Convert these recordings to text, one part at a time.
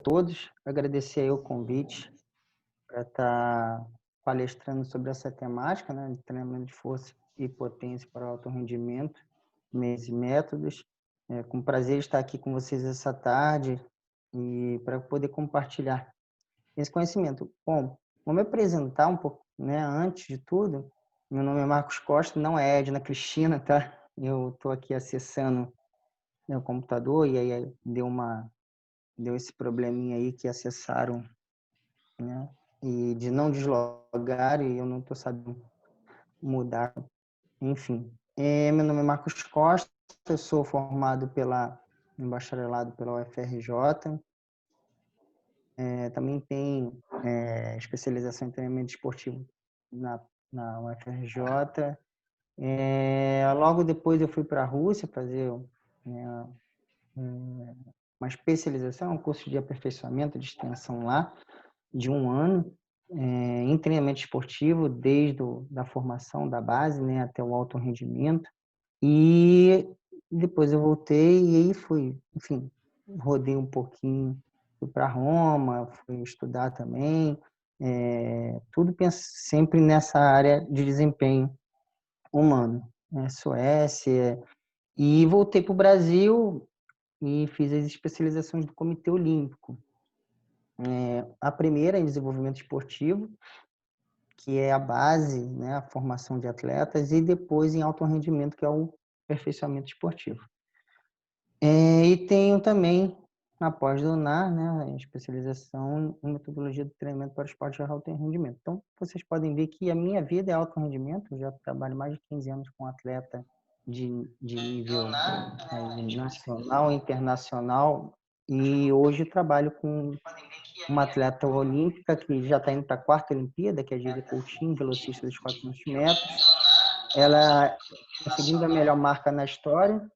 Todos, agradecer aí o convite para estar palestrando sobre essa temática, né, de treinamento de força e potência para alto rendimento, meios e métodos. É com prazer estar aqui com vocês essa tarde e para poder compartilhar esse conhecimento. Bom, vou me apresentar um pouco, né, antes de tudo. Meu nome é Marcos Costa, não é Edna Cristina, tá? Eu estou aqui acessando meu computador e aí deu esse probleminha aí que acessaram, né? E de não deslogar e eu não estou sabendo mudar, enfim. Meu nome é Marcos Costa, eu sou formado em bacharelado pela UFRJ, também tenho especialização em treinamento esportivo na, na UFRJ. Logo depois eu fui para a Rússia fazer, né, uma especialização, um curso de aperfeiçoamento de extensão lá, de um ano, em treinamento esportivo, desde da formação da base, né, até o alto rendimento. E depois eu voltei e aí fui, enfim, rodei um pouquinho, fui para Roma, fui estudar também, tudo sempre nessa área de desempenho humano, né, Suécia, e voltei para o Brasil e fiz as especializações do Comitê Olímpico. A primeira em desenvolvimento esportivo, que é a base, né, a formação de atletas, e depois em alto rendimento, que é o aperfeiçoamento esportivo. E tenho também, na pós-donar, né, a especialização em metodologia de treinamento para esporte de alto rendimento. Então, vocês podem ver que a minha vida é alto rendimento, eu já trabalho mais de 15 anos com atleta de nível nacional, internacional, e hoje trabalho com uma atleta olímpica que já está indo para a quarta Olimpíada, que é a Geisa Coutinho, velocista dos 400 metros. Ela conseguindo a melhor marca na história,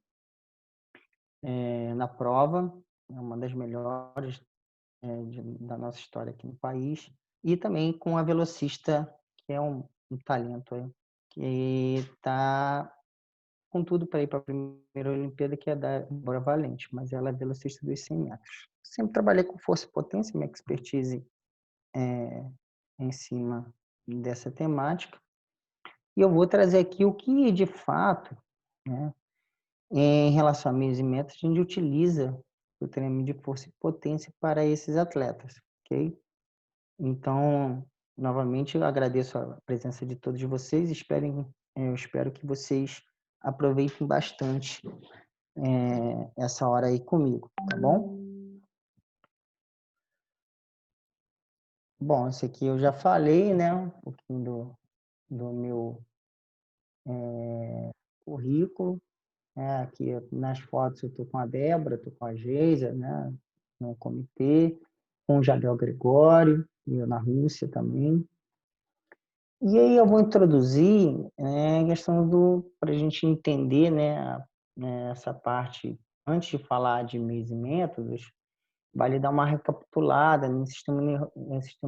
na prova, é uma das melhores da nossa história aqui no país. E também com a velocista, que é um talento aí, que está com tudo para ir para a primeira Olimpíada, que é da Bora Valente, mas ela é velocista dos 100 metros. Sempre trabalhei com força e potência, minha expertise em cima dessa temática. E eu vou trazer aqui o que, de fato, né, em relação a meios e métodos, a gente utiliza o treinamento de força e potência para esses atletas, ok? Então, novamente, eu agradeço a presença de todos vocês. Eu espero que vocês aproveitem bastante essa hora aí comigo, tá bom? Bom, esse aqui eu já falei, né? Um pouquinho do meu currículo. Aqui nas fotos eu estou com a Débora, estou com a Geisa, né? No comitê, com o Jadel Gregório, e eu na Rússia também. E aí eu vou introduzir a questão para a gente entender, essa parte, antes de falar de meios e métodos, vale dar uma recapitulada no sistema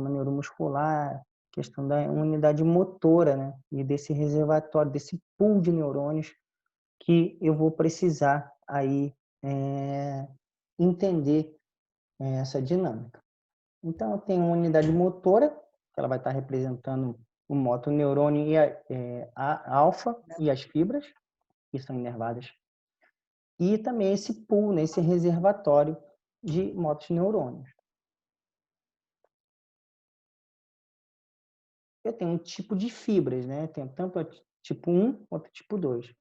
neuromuscular, questão da unidade motora, né? E desse reservatório, desse pool de neurônios que eu vou precisar aí entender essa dinâmica. Então, eu tenho uma unidade motora, que ela vai estar representando o motoneurônio e a alfa e as fibras, que são inervadas. E também esse pool, né, esse reservatório de motoneurônios. Eu tenho um tipo de fibras, né? Tenho tanto a tipo 1 quanto a tipo 2.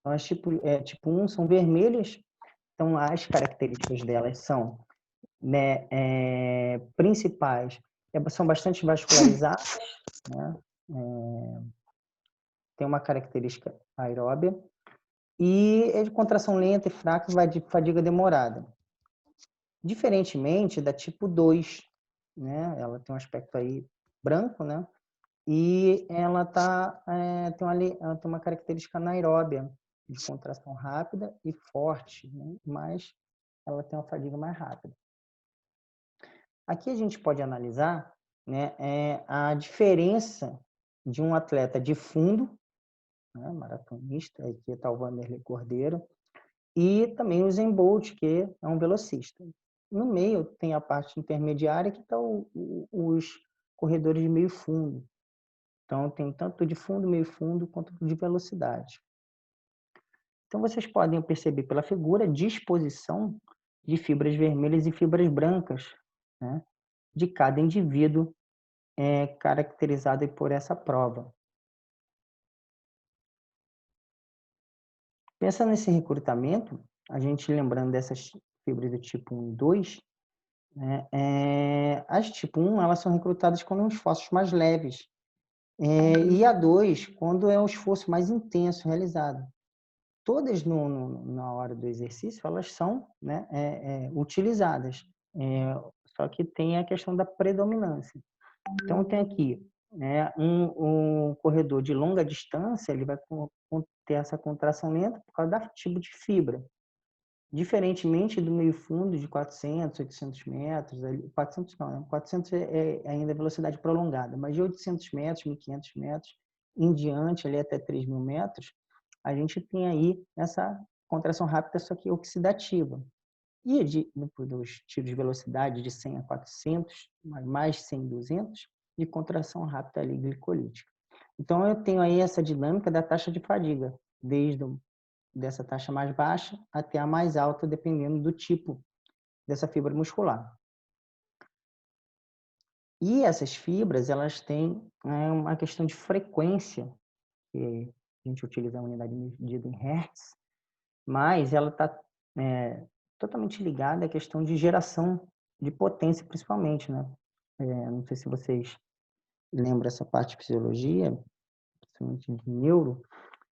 Então, as tipo 1 são vermelhas, então as características delas são, né, principais, são bastante vascularizadas, né? Tem uma característica aeróbia, e é de contração lenta e fraca, vai de fadiga demorada. Diferentemente da tipo 2, né? Ela tem um aspecto aí branco, né? E ela ela tem uma característica anaeróbia, de contração rápida e forte, né? Mas ela tem uma fadiga mais rápida. Aqui a gente pode analisar, né, a diferença de um atleta de fundo, né, maratonista, aqui está o Vanderlei Cordeiro, e também o Usain Bolt, que é um velocista. no meio tem a parte intermediária que estão os corredores de meio fundo. Então, tem tanto de fundo, meio fundo, quanto de velocidade. Então, vocês podem perceber pela figura a disposição de fibras vermelhas e fibras brancas, né, de cada indivíduo caracterizado por essa prova. Pensando nesse recrutamento, a gente lembrando dessas fibras do tipo 1 e 2, né, as tipo 1 elas são recrutadas quando são esforços mais leves, e a 2 quando é um esforço mais intenso realizado. Todas na hora do exercício elas são, né, utilizadas, só que tem a questão da predominância. Então tem aqui, né, um corredor de longa distância, ele vai ter essa contração lenta por causa do tipo de fibra. Diferentemente do meio fundo de 400, 800 metros, 400 não, né? 400 é ainda velocidade prolongada, mas de 800 metros, 1.500 metros em diante, ali até 3.000 metros, a gente tem aí essa contração rápida, só que oxidativa. E dos tiros de velocidade de 100 a 400, mais 100, 200, de contração rápida ali glicolítica. Então, eu tenho aí essa dinâmica da taxa de fadiga, desde dessa taxa mais baixa até a mais alta, dependendo do tipo dessa fibra muscular. E essas fibras, elas têm uma questão de frequência, que a gente utiliza a unidade medida em Hertz, mas ela está totalmente ligada à questão de geração de potência, principalmente, né? Não sei se vocês lembram essa parte de fisiologia, principalmente de neuro,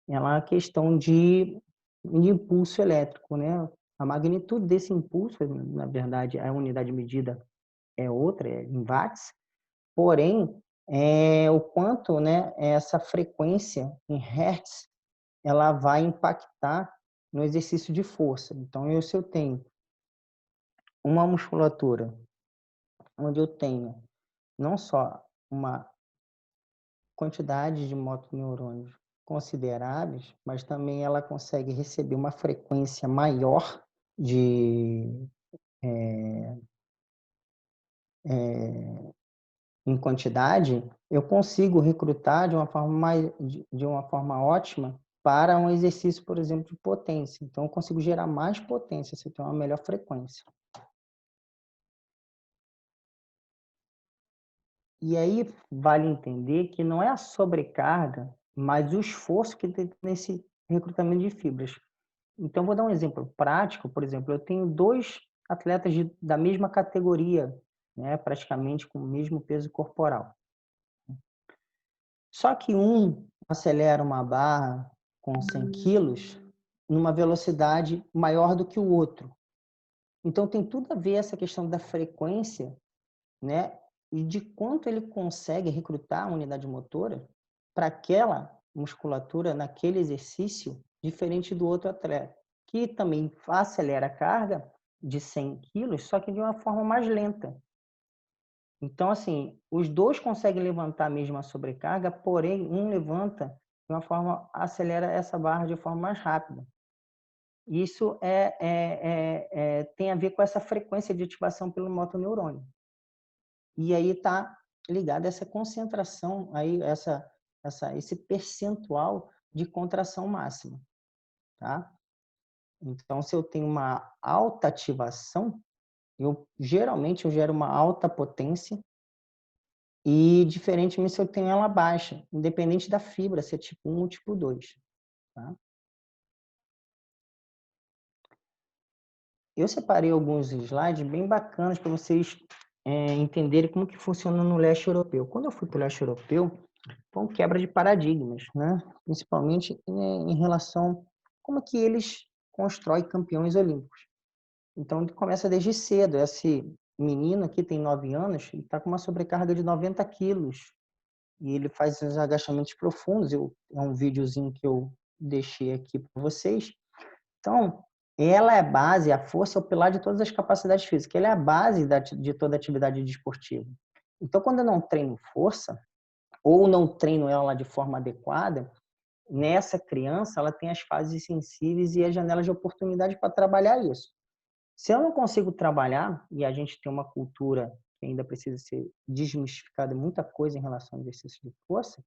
ela é a questão de impulso elétrico, né? A magnitude desse impulso, na verdade, a unidade medida é outra, é em watts, porém, o quanto, né, essa frequência em hertz, ela vai impactar no exercício de força. Então, se eu tenho uma musculatura onde eu tenho não só uma quantidade de motoneurônios consideráveis, mas também ela consegue receber uma frequência maior em quantidade, eu consigo recrutar de uma forma ótima para um exercício, por exemplo, de potência. Então, eu consigo gerar mais potência se eu tenho uma melhor frequência. E aí vale entender que não é a sobrecarga, mas o esforço que tem nesse recrutamento de fibras. Então, vou dar um exemplo prático. Por exemplo, eu tenho 2 atletas da mesma categoria, né, praticamente com o mesmo peso corporal. Só que um acelera uma barra com 100 quilos numa velocidade maior do que o outro. Então, tem tudo a ver essa questão da frequência, né, e de quanto ele consegue recrutar a unidade motora para aquela musculatura naquele exercício, diferente do outro atleta, que também acelera a carga de 100 quilos, só que de uma forma mais lenta. Então, assim, os dois conseguem levantar a mesma sobrecarga, porém, um levanta de uma forma, acelera essa barra de forma mais rápida. Isso tem a ver com essa frequência de ativação pelo motoneurônio. E aí está ligado a essa concentração, aí esse percentual de contração máxima, tá? Então, se eu tenho uma alta ativação, geralmente eu gero uma alta potência e diferentemente se eu tenho ela baixa, independente da fibra, se é tipo 1 ou tipo 2, tá? Eu separei alguns slides bem bacanas para vocês entenderem como que funciona no leste europeu. Quando eu fui para o leste europeu, foi uma quebra de paradigmas, né? Principalmente em relação a como que eles constroem campeões olímpicos. Então, começa desde cedo. Esse menino aqui tem 9 anos e está com uma sobrecarga de 90 quilos. E ele faz os agachamentos profundos. É um videozinho que eu deixei aqui para vocês. Então, ela é a base, a força é o pilar de todas as capacidades físicas. Ela é a base de toda atividade desportiva. Então, quando eu não treino força, ou não treino ela de forma adequada, nessa criança ela tem as fases sensíveis e as janelas de oportunidade para trabalhar isso. Se eu não consigo trabalhar, e a gente tem uma cultura que ainda precisa ser desmistificada, muita coisa em relação ao exercício de força,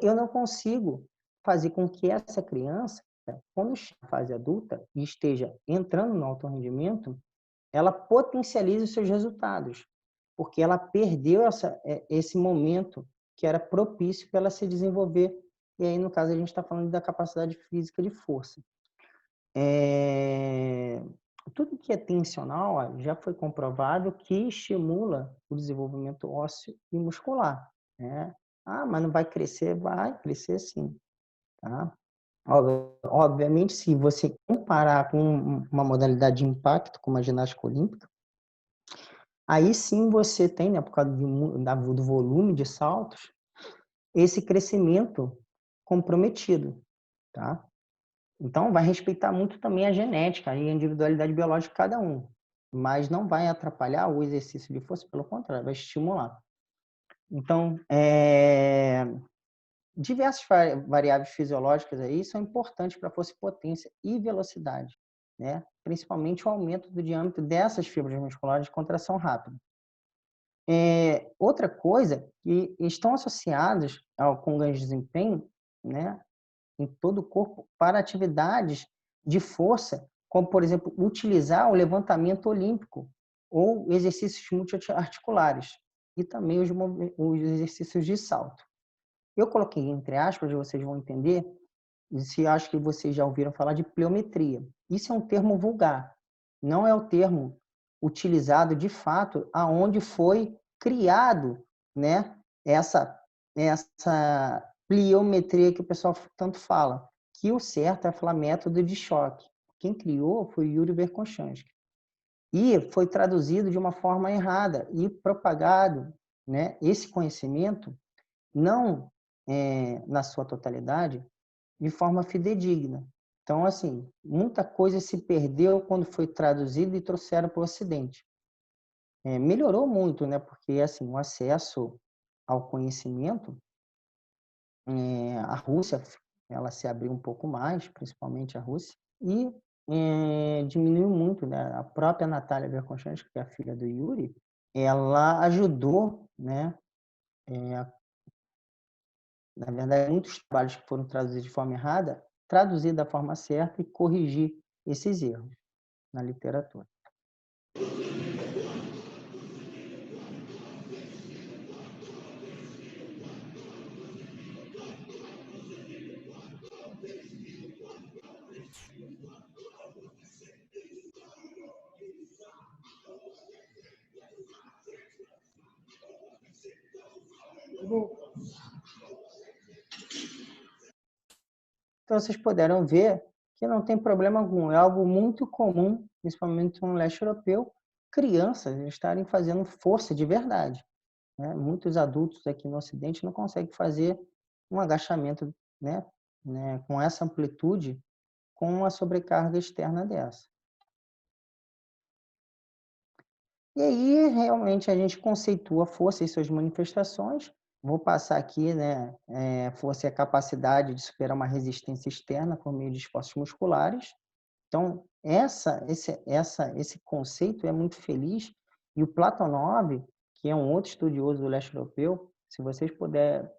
eu não consigo fazer com que essa criança, quando chegue na fase adulta e esteja entrando no alto rendimento, ela potencialize os seus resultados, porque ela perdeu esse momento que era propício para ela se desenvolver. E aí, no caso, a gente está falando da capacidade física de força. Tudo que é tensional já foi comprovado que estimula o desenvolvimento ósseo e muscular, né? Ah, mas não vai crescer? Vai crescer sim, tá? Obviamente, se você comparar com uma modalidade de impacto, como a ginástica olímpica, aí sim você tem, né, por causa do volume de saltos, esse crescimento comprometido, tá? Então, vai respeitar muito também a genética e a individualidade biológica de cada um, mas não vai atrapalhar o exercício de força, pelo contrário, vai estimular. Então, diversas variáveis fisiológicas aí são importantes para a força e potência e velocidade, né? Principalmente o aumento do diâmetro dessas fibras musculares de contração rápida. Outra coisa que estão associadas com ganhos de desempenho, né, em todo o corpo para atividades de força, como, por exemplo, utilizar o levantamento olímpico ou exercícios multiarticulares e também os exercícios de salto. Eu coloquei entre aspas, vocês vão entender, se acho que vocês já ouviram falar de pliometria. Isso é um termo vulgar, não é o termo utilizado de fato aonde foi criado, né, essa pliometria que o pessoal tanto fala, que o certo é falar método de choque. Quem criou foi Yuri Verkhoshansky. E foi traduzido de uma forma errada e propagado, né, esse conhecimento não na sua totalidade, de forma fidedigna. Então, assim, muita coisa se perdeu quando foi traduzido e trouxeram para o Ocidente. Melhorou muito, né? Porque, assim, o acesso ao conhecimento, a Rússia, ela se abriu um pouco mais, principalmente a Rússia, e diminuiu muito, né? A própria Natália Verkhoshansky, que é a filha do Yuri, ela ajudou, né? Na verdade, muitos trabalhos que foram traduzidos de forma errada, traduzir da forma certa e corrigir esses erros na literatura. Então, vocês puderam ver que não tem problema algum. É algo muito comum, principalmente no leste europeu, crianças estarem fazendo força de verdade, né? Muitos adultos aqui no Ocidente não conseguem fazer um agachamento, né, com essa amplitude, com uma sobrecarga externa dessa. E aí, realmente, a gente conceitua a força e suas manifestações. Vou passar aqui, né? Força é a capacidade de superar uma resistência externa por meio de esforços musculares. Então, esse conceito é muito feliz. E o Platonov, que é um outro estudioso do leste europeu, se vocês puder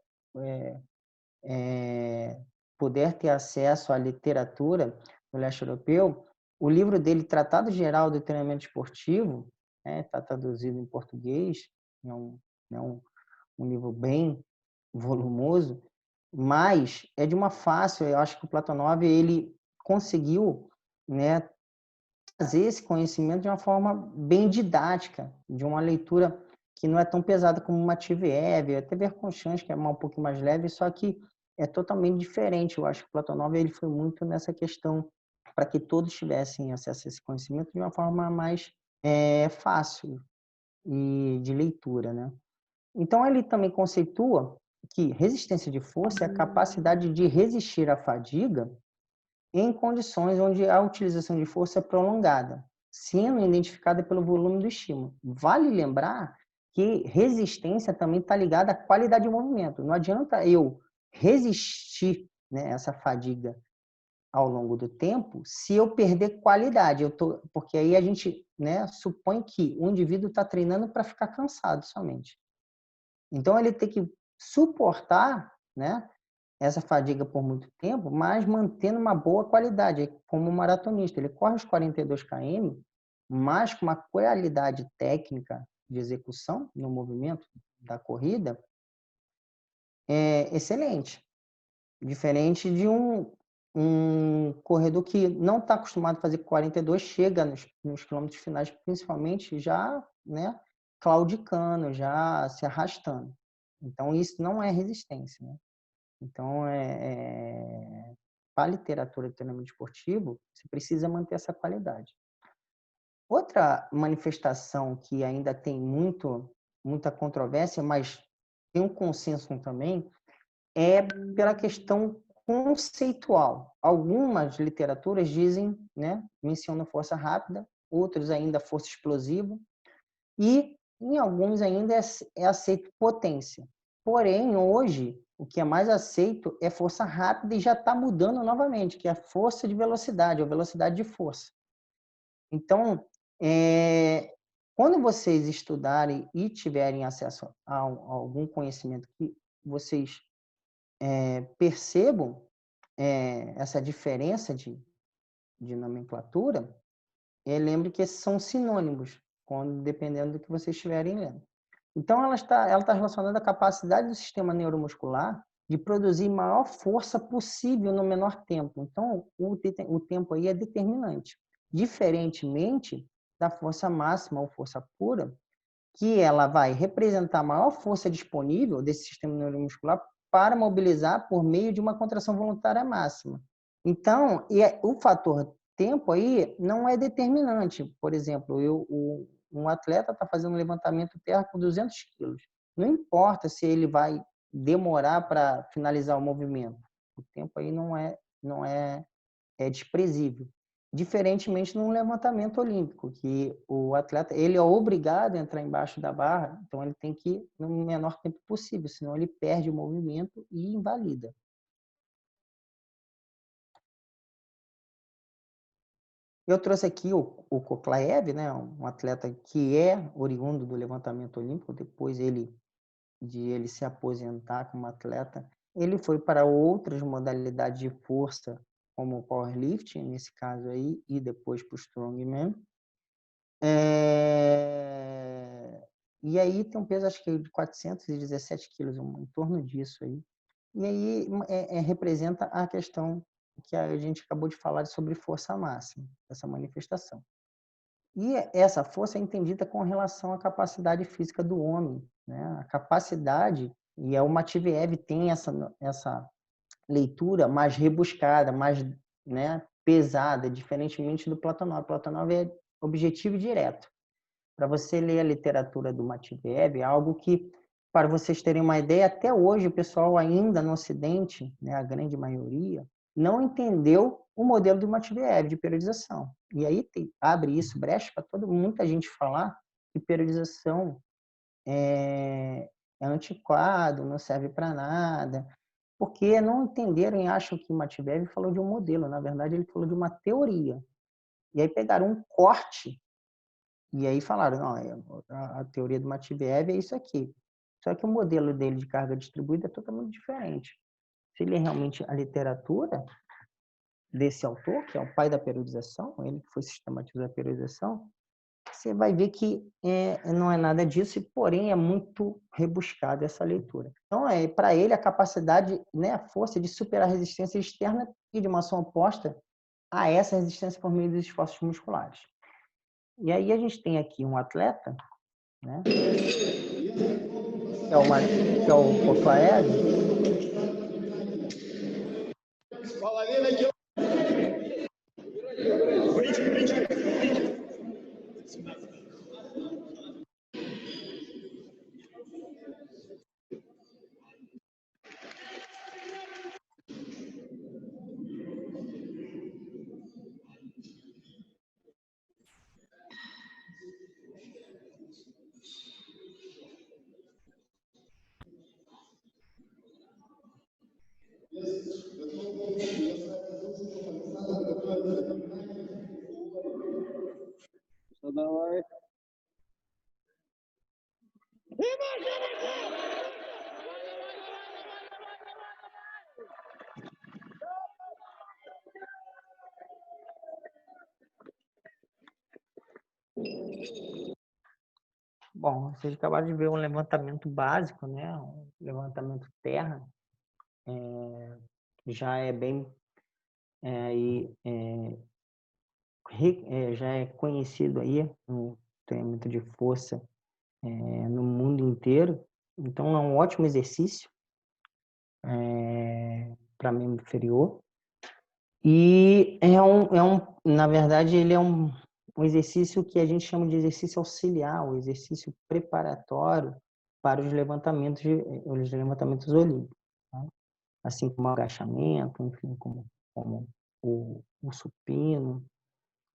ter acesso à literatura do leste europeu, o livro dele, Tratado Geral do Treinamento Esportivo, está traduzido em português, é um livro bem volumoso, mas é de uma fácil, eu acho que o Platonov ele conseguiu, né, trazer esse conhecimento de uma forma bem didática, de uma leitura que não é tão pesada como uma Matveev, até Verkhoshansky, que é um pouquinho mais leve, só que é totalmente diferente. Eu acho que o Platonov ele foi muito nessa questão para que todos tivessem acesso a esse conhecimento de uma forma mais fácil e de leitura, né? Então, ele também conceitua que resistência de força é a capacidade de resistir à fadiga em condições onde a utilização de força é prolongada, sendo identificada pelo volume do estímulo. Vale lembrar que resistência também está ligada à qualidade de movimento. Não adianta eu resistir, né, essa fadiga ao longo do tempo se eu perder qualidade. Porque aí a gente, né, supõe que o indivíduo está treinando para ficar cansado somente. Então, ele tem que suportar, né, essa fadiga por muito tempo, mas mantendo uma boa qualidade, como um maratonista. Ele corre os 42 km, mas com uma qualidade técnica de execução no movimento da corrida excelente. Diferente de um corredor que não está acostumado a fazer 42, chega nos quilômetros finais, principalmente, já, né, claudicando, já se arrastando. Então, isso não é resistência, né? Então, para a literatura de treinamento esportivo, você precisa manter essa qualidade. Outra manifestação que ainda tem muita controvérsia, mas tem um consenso também, é pela questão conceitual. Algumas literaturas dizem, né, mencionam força rápida, outros ainda força explosiva, e em alguns ainda é aceito potência. Porém, hoje, o que é mais aceito é força rápida e já está mudando novamente, que é a força de velocidade, ou velocidade de força. Então, quando vocês estudarem e tiverem acesso a algum conhecimento que vocês percebam essa diferença de nomenclatura, lembre que esses são sinônimos, dependendo do que vocês estiverem lendo. Então, ela está relacionada à capacidade do sistema neuromuscular de produzir maior força possível no menor tempo. Então, o tempo aí é determinante. Diferentemente da força máxima ou força pura, que ela vai representar a maior força disponível desse sistema neuromuscular para mobilizar por meio de uma contração voluntária máxima. Então, o fator tempo aí não é determinante. Por exemplo, um atleta está fazendo um levantamento terra com 200 quilos. Não importa se ele vai demorar para finalizar o movimento. O tempo aí não é desprezível. Diferentemente num levantamento olímpico, que o atleta ele é obrigado a entrar embaixo da barra, então ele tem que ir no menor tempo possível, senão ele perde o movimento e invalida. Eu trouxe aqui o Koklaev, né, um atleta que é oriundo do levantamento olímpico. Depois de ele se aposentar como atleta, ele foi para outras modalidades de força, como o powerlifting, nesse caso aí, e depois para o strongman. E aí tem um peso, acho que de 417 quilos, em torno disso aí. E aí representa a questão que a gente acabou de falar sobre força máxima, essa manifestação. E essa força é entendida com relação à capacidade física do homem, né? A capacidade, e o Matveev tem essa leitura mais rebuscada, mais, né, pesada, diferentemente do Platonov. Platonov é objetivo e direto. Para você ler a literatura do Matveev, é algo que, para vocês terem uma ideia, até hoje o pessoal ainda no Ocidente, né, a grande maioria, não entendeu o modelo do Matveev de periodização. E aí abre isso, brecha para muita gente falar que periodização é antiquado, não serve para nada, porque não entenderam e acham que o Matveev falou de um modelo. Na verdade, ele falou de uma teoria. E aí pegaram um corte e aí falaram, não, a teoria do Matveev é isso aqui. Só que o modelo dele de carga distribuída é totalmente diferente. Se ele é realmente a literatura desse autor, que é o pai da periodização, ele que foi sistematizar a periodização, você vai ver que não é nada disso, e porém é muito rebuscada essa leitura. Então, para ele, a capacidade, né, a força de superar a resistência externa e de uma ação oposta a essa resistência por meio dos esforços musculares. E aí a gente tem aqui um atleta, né, que é o Koklaev. Bom, vocês acabaram de ver um levantamento básico, né? Um levantamento terra, já é bem já é conhecido aí no treinamento de força no mundo inteiro. Então é um ótimo exercício para membro inferior. E na verdade, ele é um exercício que a gente chama de exercício auxiliar, o exercício preparatório para os levantamentos olímpicos, tá? Assim como o agachamento, enfim, como o supino,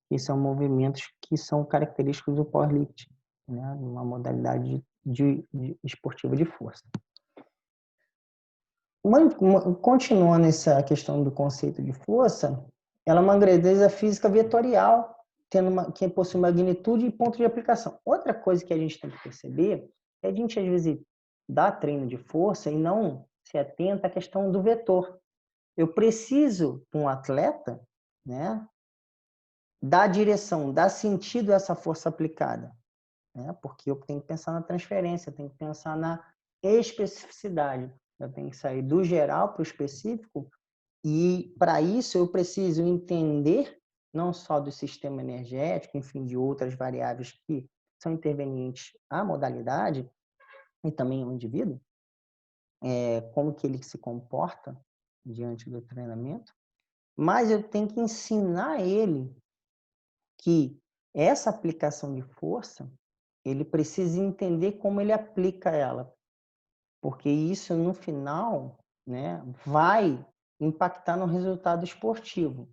que são movimentos que são característicos do powerlifting, né? Uma modalidade esportiva de força. Continuando essa questão do conceito de força, ela é uma grandeza física vetorial, que possui magnitude e ponto de aplicação. Outra coisa que a gente tem que perceber é a gente, às vezes, dá treino de força e não se atenta à questão do vetor. Eu preciso, um atleta, né, dar direção, dar sentido a essa força aplicada, né? Porque eu tenho que pensar na transferência, eu tenho que pensar na especificidade. Eu tenho que sair do geral para o específico e, para isso, eu preciso entender não só do sistema energético, enfim, de outras variáveis que são intervenientes à modalidade e também ao indivíduo, como que ele se comporta diante do treinamento, mas eu tenho que ensinar ele que essa aplicação de força, ele precisa entender como ele aplica ela, porque isso, no final, né, vai impactar no resultado esportivo.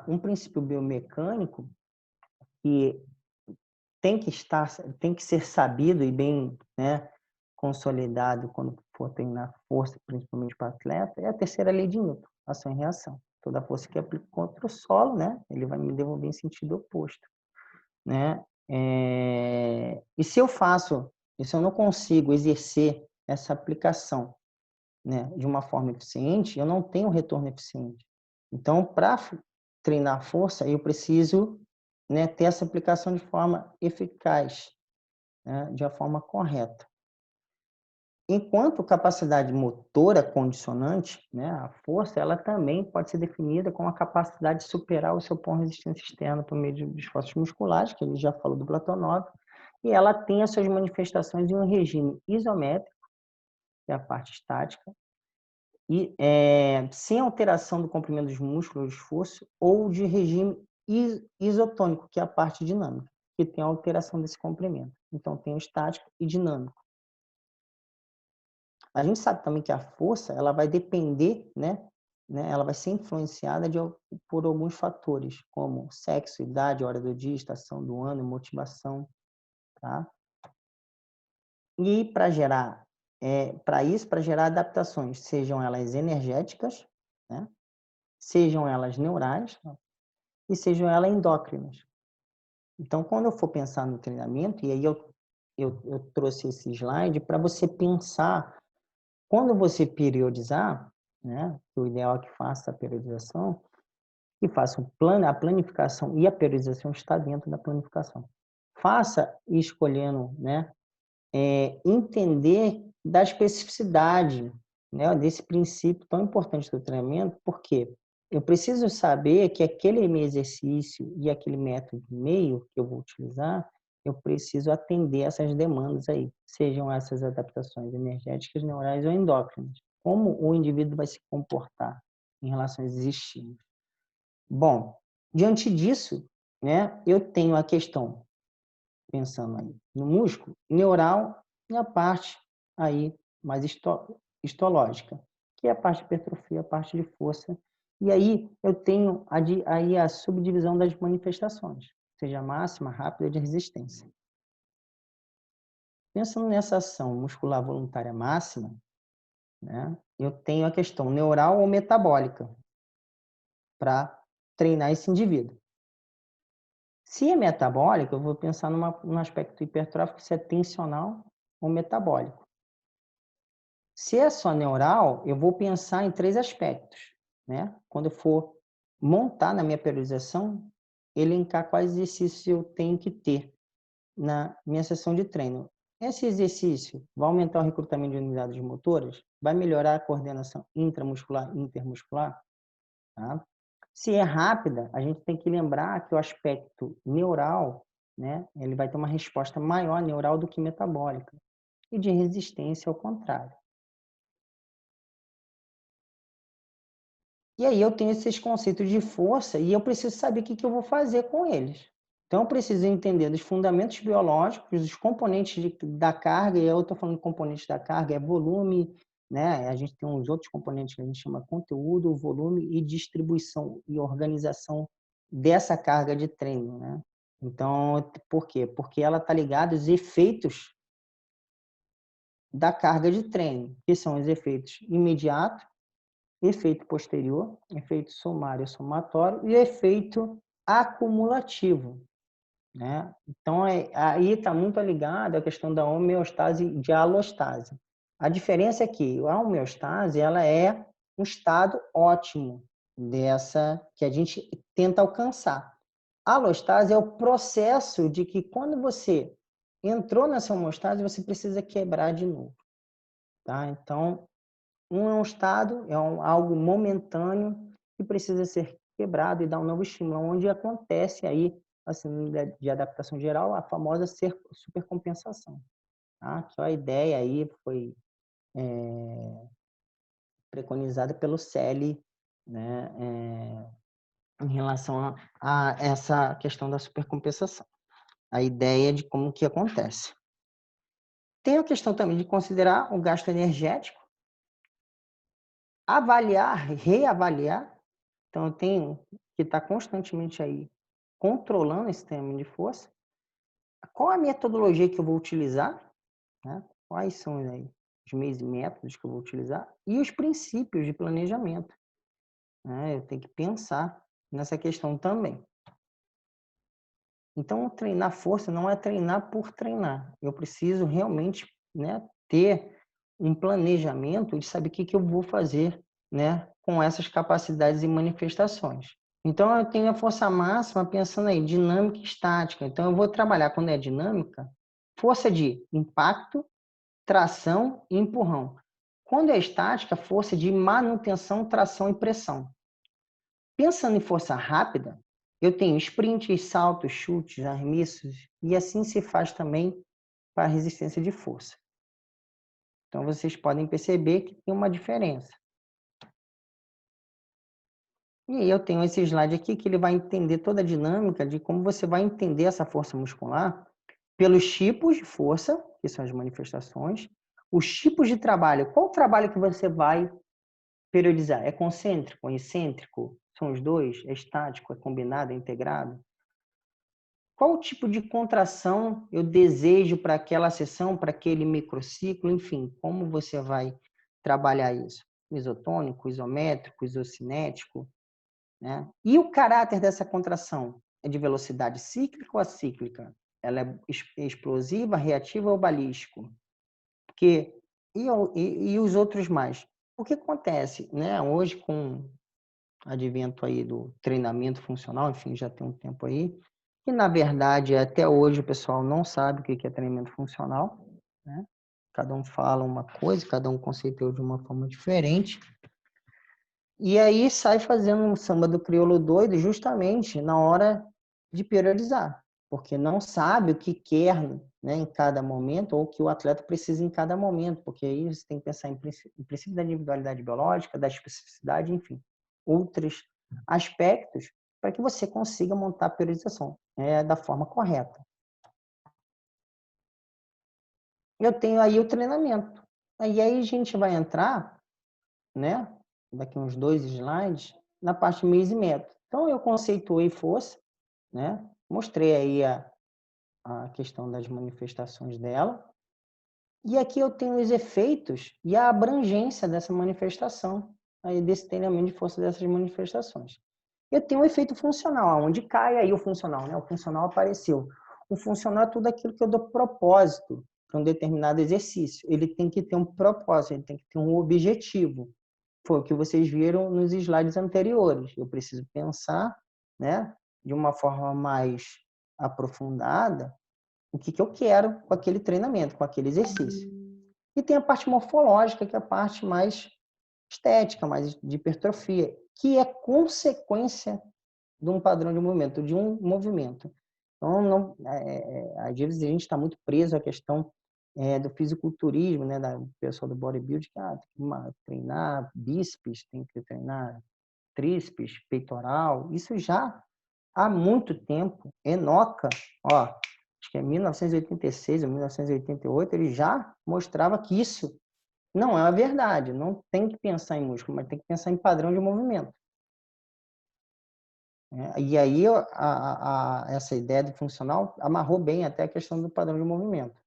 Um princípio biomecânico que tem que ser sabido e bem, né, consolidado quando for treinar força, principalmente para atleta, é a terceira lei de Newton, ação e reação. Toda força que aplico contra o solo, né, ele vai me devolver em sentido oposto, né? E se eu não consigo exercer essa aplicação, né, de uma forma eficiente, eu não tenho retorno eficiente. Então, para treinar força, eu preciso, né, ter essa aplicação de forma eficaz, né, de uma forma correta. Enquanto capacidade motora condicionante, né, a força, ela também pode ser definida como a capacidade de superar o seu pão de resistência externa por meio de esforços musculares, que a gente já falou do Platonov, e ela tem as suas manifestações em um regime isométrico, que é a parte estática, e sem alteração do comprimento dos músculos, do esforço, ou de regime isotônico, que é a parte dinâmica, que tem a alteração desse comprimento. Então, tem o estático e dinâmico. A gente sabe também que a força, ela vai depender, né, ela vai ser influenciada por alguns fatores, como sexo, idade, hora do dia, estação do ano, motivação, tá? E para gerar adaptações, sejam elas energéticas, né, sejam elas neurais, e sejam elas endócrinas. Então, quando eu for pensar no treinamento, e aí eu trouxe esse slide para você pensar, quando você periodizar, né, o ideal é que faça a periodização, que faça um plano, a planificação e a periodização está dentro da planificação. Faça escolhendo, né, entender da especificidade, né, desse princípio tão importante do treinamento, porque eu preciso saber que aquele meu exercício e aquele método meio que eu vou utilizar, eu preciso atender essas demandas aí, sejam essas adaptações energéticas, neurais ou endócrinas. Como o indivíduo vai se comportar em relação a esses estímulos? Bom, diante disso, né, eu tenho a questão, pensando aí no músculo, neural e a parte aí mais histológica, que é a parte de hipertrofia, a parte de força. E aí eu tenho aí a subdivisão das manifestações, seja máxima, rápida de resistência. Pensando nessa ação muscular voluntária máxima, né, eu tenho a questão neural ou metabólica para treinar esse indivíduo. Se é metabólico, eu vou pensar num aspecto hipertrófico, se é tensional ou metabólico. Se é só neural, eu vou pensar em 3 aspectos, né? Quando eu for montar na minha periodização, elencar quais exercícios eu tenho que ter na minha sessão de treino. Esse exercício vai aumentar o recrutamento de unidades motoras, vai melhorar a coordenação intramuscular e intermuscular, tá? Se é rápida, a gente tem que lembrar que o aspecto neural, né, ele vai ter uma resposta maior neural do que metabólica, e de resistência ao contrário. E aí eu tenho esses conceitos de força e eu preciso saber o que eu vou fazer com eles. Então eu preciso entender dos fundamentos biológicos, dos componentes da carga, e eu estou falando de componentes da carga, é volume, né? A gente tem uns outros componentes que a gente chama conteúdo, volume e distribuição e organização dessa carga de treino, né? Então, por quê? Porque ela está ligada aos efeitos da carga de treino, que são os efeitos imediatos, efeito posterior, efeito sumário somatório e efeito acumulativo, né? Então, aí está muito ligado à questão da homeostase e de alostase. A diferença é que a homeostase ela é um estado ótimo dessa que a gente tenta alcançar. A alostase é o processo de que quando você entrou nessa homeostase, você precisa quebrar de novo, tá? Então, é um estado, algo momentâneo que precisa ser quebrado e dar um novo estímulo, onde acontece aí, assim, de adaptação geral, a famosa supercompensação, tá? Que a ideia aí foi preconizada pelo Selle, né, em relação a essa questão da supercompensação. A ideia de como que acontece. Tem a questão também de considerar o gasto energético, avaliar, reavaliar. Então, eu tenho que estar constantemente aí controlando esse tema de força. Qual a metodologia que eu vou utilizar, né? Quais são aí os meios e métodos que eu vou utilizar e os princípios de planejamento, né? Eu tenho que pensar nessa questão também. Então, treinar força não é treinar por treinar. Eu preciso realmente, né, ter um planejamento de saber o que eu vou fazer, né, com essas capacidades e manifestações. Então, eu tenho a força máxima pensando aí, dinâmica e estática. Então, eu vou trabalhar, quando é dinâmica, força de impacto, tração e empurrão. Quando é estática, força de manutenção, tração e pressão. Pensando em força rápida, eu tenho sprints, saltos, chutes, arremessos, e assim se faz também para a resistência de força. Então, vocês podem perceber que tem uma diferença. E aí eu tenho esse slide aqui que ele vai entender toda a dinâmica de como você vai entender essa força muscular pelos tipos de força, que são as manifestações, os tipos de trabalho. Qual o trabalho que você vai periodizar? É concêntrico, é excêntrico? São os dois? É estático, é combinado, é integrado? Qual o tipo de contração eu desejo para aquela sessão, para aquele microciclo, enfim, como você vai trabalhar isso? Isotônico, isométrico, isocinético, né? E o caráter dessa contração? É de velocidade cíclica ou acíclica? Ela é explosiva, reativa ou balístico? Porque, e os outros mais? O que acontece, né? Hoje, com o advento aí do treinamento funcional, enfim, já tem um tempo aí, que na verdade até hoje o pessoal não sabe o que é treinamento funcional, né? Cada um fala uma coisa, cada um conceituou de uma forma diferente. E aí sai fazendo um samba do crioulo doido justamente na hora de periodizar, porque não sabe o que quer, né, em cada momento ou o que o atleta precisa em cada momento, porque aí você tem que pensar em princípio da individualidade biológica, da especificidade, enfim, outros aspectos para que você consiga montar a periodização da forma correta. Eu tenho aí o treinamento. Aí a gente vai entrar, né, daqui uns 2 slides, na parte meios e métodos. Então, eu conceituei força, né, mostrei aí a questão das manifestações dela, e aqui eu tenho os efeitos e a abrangência dessa manifestação, aí desse treinamento de força dessas manifestações. Eu tenho um efeito funcional, onde cai aí o funcional, né? O funcional apareceu. O funcional é tudo aquilo que eu dou propósito para um determinado exercício. Ele tem que ter um propósito, ele tem que ter um objetivo. Foi o que vocês viram nos slides anteriores. Eu preciso pensar, né, de uma forma mais aprofundada o que eu quero com aquele treinamento, com aquele exercício. E tem a parte morfológica, que é a parte mais estética, mais de hipertrofia, que é consequência de um padrão de movimento, de um movimento. Então, não, às vezes a gente está muito preso à questão do fisiculturismo, né, da pessoa do bodybuilding, que tem que treinar bíceps, tem que treinar tríceps, peitoral. Isso já há muito tempo. Enoka, ó, acho que é 1986 ou 1988, ele já mostrava que isso não é a verdade. Não tem que pensar em músculo, mas tem que pensar em padrão de movimento. E aí essa ideia do funcional amarrou bem até a questão do padrão de movimento.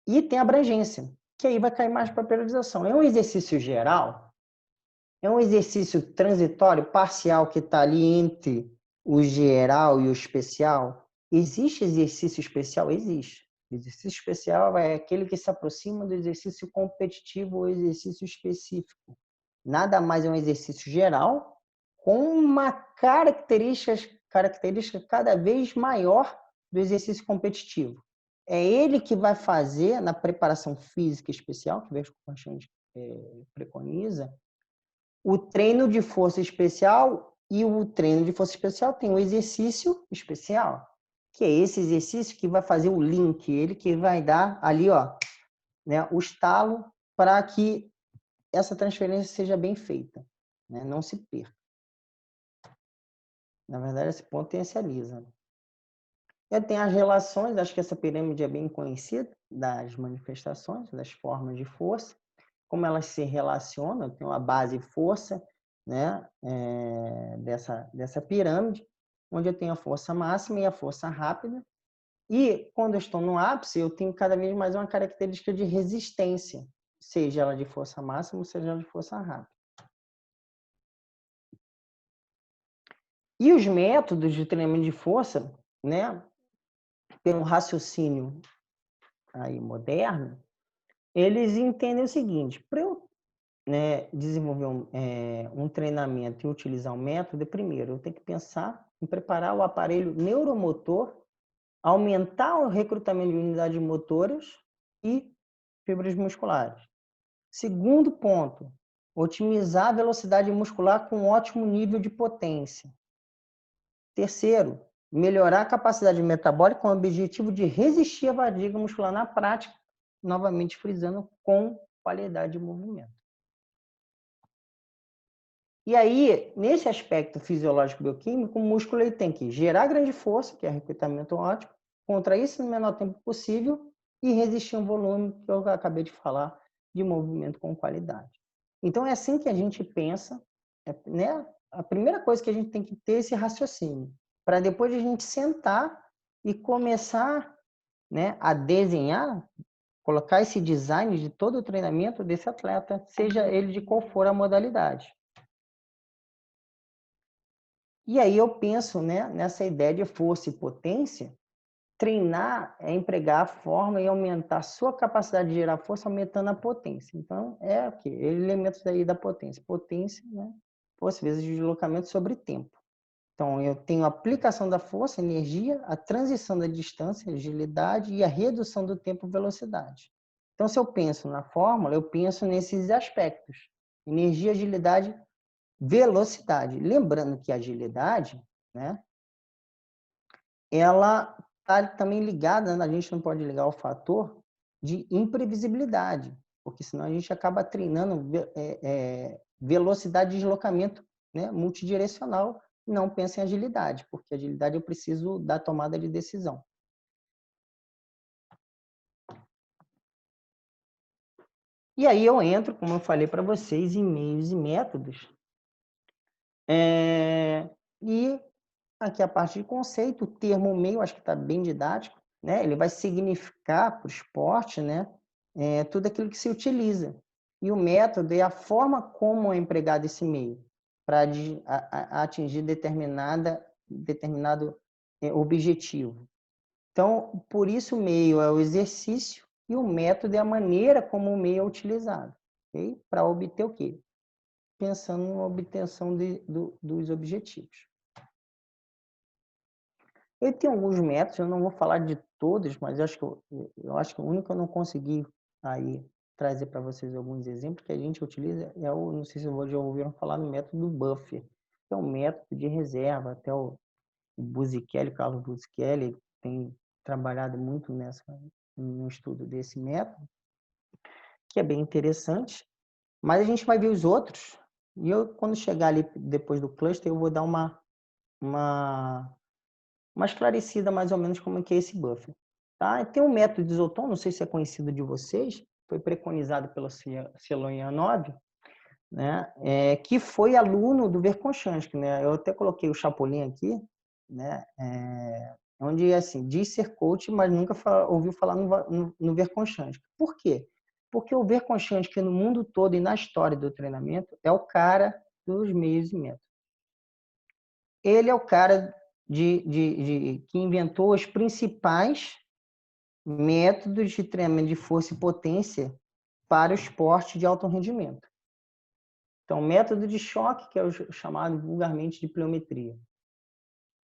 E tem a abrangência, que aí vai cair mais para a periodização. É um exercício geral? É um exercício transitório, parcial, que está ali entre o geral e o especial? Existe exercício especial? Existe. Exercício especial é aquele que se aproxima do exercício competitivo ou exercício específico. Nada mais é um exercício geral com uma característica cada vez maior do exercício competitivo. É ele que vai fazer, na preparação física especial, que o Constante preconiza, o treino de força especial, e o treino de força especial tem o exercício especial, que é esse exercício que vai fazer o link, ele que vai dar ali, ó, né, o estalo para que essa transferência seja bem feita, né, não se perca. Na verdade, esse potencializa. Eu tenho as relações, acho que essa pirâmide é bem conhecida, das manifestações, das formas de força, como elas se relacionam. Eu tenho a base força, né, dessa pirâmide, onde eu tenho a força máxima e a força rápida. E quando eu estou no ápice, eu tenho cada vez mais uma característica de resistência, seja ela de força máxima, seja ela de força rápida. E os métodos de treinamento de força, né, pelo raciocínio aí moderno, eles entendem o seguinte: para eu, né, desenvolver um treinamento e utilizar um método, primeiro eu tenho que pensar em preparar o aparelho neuromotor, aumentar o recrutamento de unidades motoras e fibras musculares. Segundo ponto, otimizar a velocidade muscular com ótimo nível de potência. Terceiro, melhorar a capacidade metabólica com o objetivo de resistir à fadiga muscular na prática, novamente frisando, com qualidade de movimento. E aí, nesse aspecto fisiológico bioquímico, o músculo ele tem que gerar grande força, que é recrutamento ótimo, contrair-se no menor tempo possível e resistir a um volume que eu acabei de falar, de movimento com qualidade. Então, é assim que a gente pensa, né? A primeira coisa que a gente tem que ter é esse raciocínio, para depois a gente sentar e começar, né, a desenhar, colocar esse design de todo o treinamento desse atleta, seja ele de qual for a modalidade. E aí eu penso, né, nessa ideia de força e potência. Treinar é empregar a forma e aumentar a sua capacidade de gerar força, aumentando a potência. Então, é o quê? Elementos daí da potência. Potência, né? Força vezes deslocamento sobre tempo. Então, eu tenho a aplicação da força, energia, a transição da distância, agilidade e a redução do tempo, velocidade. Então, se eu penso na fórmula, eu penso nesses aspectos. Energia, agilidade, velocidade. Lembrando que a agilidade, né, ela está também ligada, a gente não pode ligar o fator de imprevisibilidade, porque senão a gente acaba treinando velocidade de deslocamento, né, multidirecional, e não pensa em agilidade, porque agilidade eu preciso da tomada de decisão. E aí eu entro, como eu falei para vocês, em meios e métodos. E aqui a parte de conceito, o termo meio, acho que está bem didático, né? Ele vai significar para o esporte, né, tudo aquilo que se utiliza. E o método é a forma como é empregado esse meio. para atingir determinado objetivo. Então, por isso o meio é o exercício e o método é a maneira como o meio é utilizado, okay? Para obter o quê? Pensando na obtenção dos objetivos. Eu tenho alguns métodos, eu não vou falar de todos, mas eu acho que o único que eu não consegui aí trazer para vocês alguns exemplos que a gente utiliza é não sei se vocês já ouviram falar no método buffer, que é um método de reserva, até o Carlos Buzichelli tem trabalhado muito no estudo desse método, que é bem interessante, mas a gente vai ver os outros, e quando chegar ali depois do cluster, eu vou dar uma esclarecida mais ou menos como é que é esse buffer. Tá? Tem um método de Isoton, não sei se é conhecido de vocês, foi preconizado pelo Celoyanov, né? Que foi aluno do Verkhoshansky, né? Eu até coloquei o Chapolin aqui, né? Onde assim, diz ser coach, mas nunca ouviu falar no Verkhoshansky. Por quê? Porque o Verkhoshansky no mundo todo e na história do treinamento é o cara dos meios e métodos. Ele é o cara que inventou os principais métodos de treinamento de força e potência para o esporte de alto rendimento. Então, método de choque, que é o chamado vulgarmente de pliometria.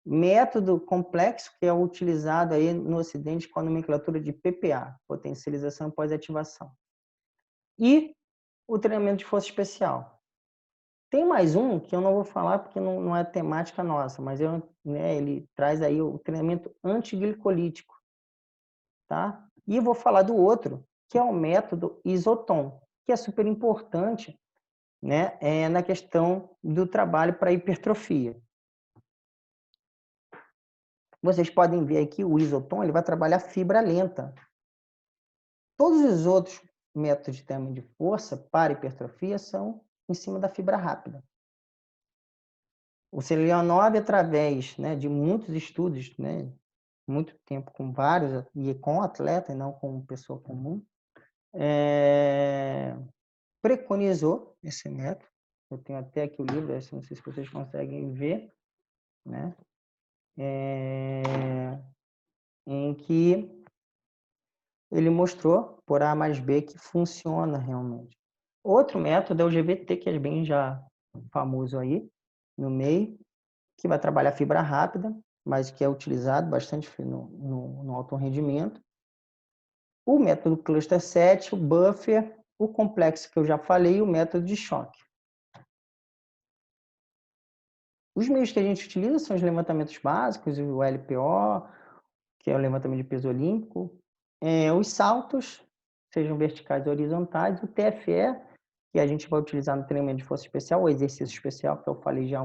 Método complexo, que é utilizado aí no Ocidente com a nomenclatura de PPA, potencialização pós-ativação. E o treinamento de força especial. Tem mais um que eu não vou falar porque não é temática nossa, mas ele traz aí o treinamento antiglicolítico, tá? E vou falar do outro, que é o método Isoton, que é super importante, né, na questão do trabalho para hipertrofia. Vocês podem ver aqui o Isoton, ele vai trabalhar fibra lenta. Todos os outros métodos de treinamento de força para hipertrofia são em cima da fibra rápida. O Celoyanov, através, né, de muitos estudos, né, muito tempo com vários, e com atleta e não com pessoa comum, preconizou esse método. Eu tenho até aqui o livro, não sei se vocês conseguem ver, né? Em que ele mostrou, por A mais B, que funciona realmente. Outro método é o GVT, que é bem já famoso aí, no meio, que vai trabalhar fibra rápida, mas que é utilizado bastante no alto rendimento. O método Cluster 7, o Buffer, o complexo que eu já falei, e o método de choque. Os meios que a gente utiliza são os levantamentos básicos, o LPO, que é o levantamento de peso olímpico, os saltos, sejam verticais ou horizontais, o TFE, que a gente vai utilizar no treinamento de força especial, o exercício especial, que eu falei já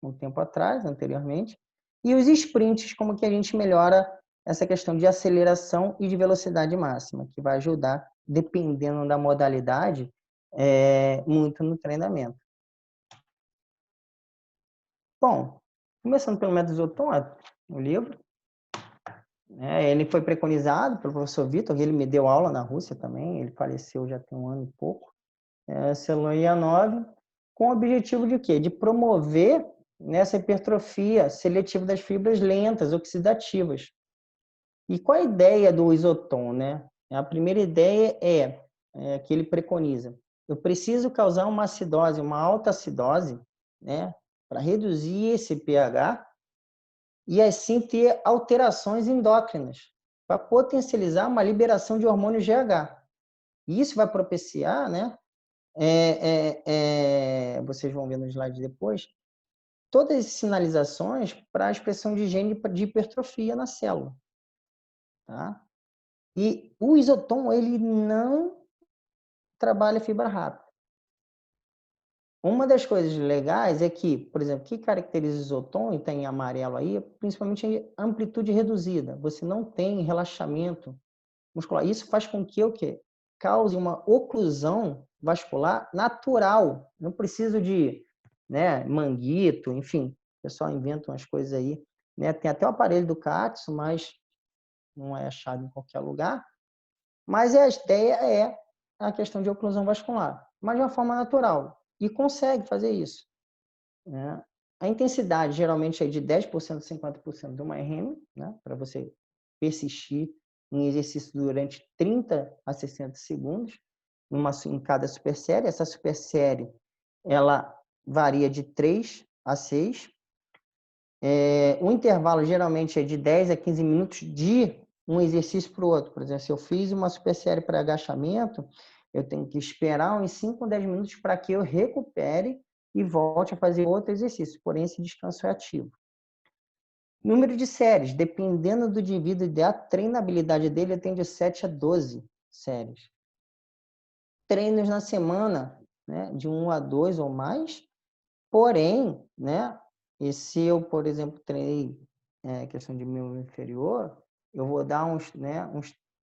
um tempo atrás, anteriormente, e os sprints, como que a gente melhora essa questão de aceleração e de velocidade máxima, que vai ajudar, dependendo da modalidade, muito no treinamento. Bom, começando pelo método Isoton, o livro, ele foi preconizado pelo professor Vitor, ele me deu aula na Rússia também, ele faleceu já tem um ano e pouco, Celoyanov, com o objetivo de quê? De promover essa hipertrofia seletiva das fibras lentas, oxidativas. E qual a ideia do Isoton, né? A primeira ideia é que ele preconiza. Eu preciso causar uma acidose, uma alta acidose, né, para reduzir esse pH e assim ter alterações endócrinas, para potencializar uma liberação de hormônio GH. E isso vai propiciar, né, vocês vão ver no slide depois, todas as sinalizações para a expressão de gene de hipertrofia na célula. Tá? E o Isoton, ele não trabalha fibra rápida. Uma das coisas legais é que, por exemplo, o que caracteriza o Isoton, e está em amarelo aí, é principalmente a amplitude reduzida. Você não tem relaxamento muscular. Isso faz com que o quê? Cause uma oclusão vascular natural. Não preciso de, né, manguito, enfim. O pessoal inventa umas coisas aí. Né? Tem até o aparelho do Katsu, mas não é achado em qualquer lugar. Mas a ideia é a questão de oclusão vascular, mas de uma forma natural. E consegue fazer isso. né? A intensidade geralmente é de 10% a 50% do RM, né? Para você persistir em exercício durante 30 a 60 segundos em cada supersérie. Essa supersérie ela varia de 3 a 6. O intervalo geralmente é de 10 a 15 minutos de um exercício para o outro. Por exemplo, se eu fiz uma supersérie para agachamento, eu tenho que esperar uns 5 ou 10 minutos para que eu recupere e volte a fazer outro exercício. Porém, esse descanso é ativo. Número de séries, dependendo do indivíduo e da treinabilidade dele, eu tenho de 7 a 12 séries. Treinos na semana, né, de 1 a 2 ou mais. Porém, né, e se eu, por exemplo, treinei questão de membro inferior, eu vou dar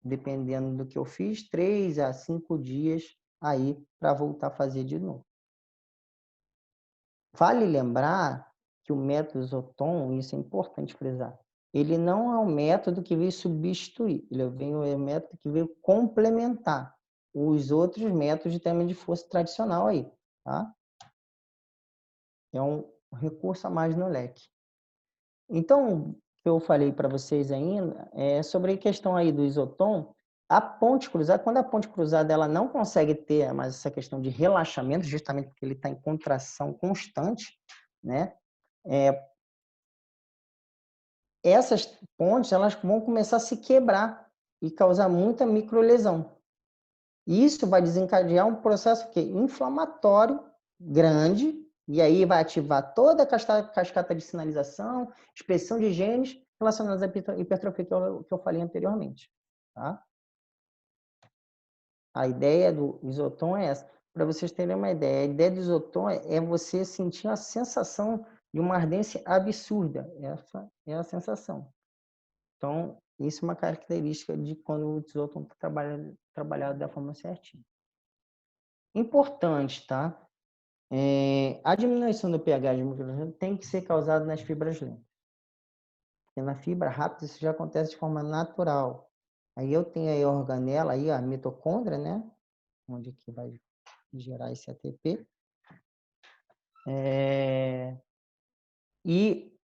dependendo do que eu fiz, 3 a 5 dias aí para voltar a fazer de novo. Vale lembrar que o método Zoton, isso é importante frisar, ele não é um método que veio substituir, ele é um método que veio complementar os outros métodos de treinamento de força tradicional aí, tá? É um recurso a mais no leque. Então, o que eu falei para vocês ainda é sobre a questão aí do isotom. A ponte cruzada, quando a ponte cruzada ela não consegue ter mais essa questão de relaxamento, justamente porque ele está em contração constante, né? Essas pontes elas vão começar a se quebrar e causar muita microlesão. Isso vai desencadear um processo inflamatório grande, e aí vai ativar toda a cascata de sinalização, expressão de genes relacionados à hipertrofia que eu falei anteriormente. Tá? A ideia do isotom é essa. Para vocês terem uma ideia, a ideia do isotom é você sentir a sensação de uma ardência absurda. Essa é a sensação. Então, isso é uma característica de quando o isotom está trabalhado da forma certinha. Importante, tá? A diminuição do pH de microgênio tem que ser causada nas fibras lentas. Porque na fibra rápida isso já acontece de forma natural. Aí eu tenho aí a organela, aí a mitocôndria, né? Onde que vai gerar esse ATP. E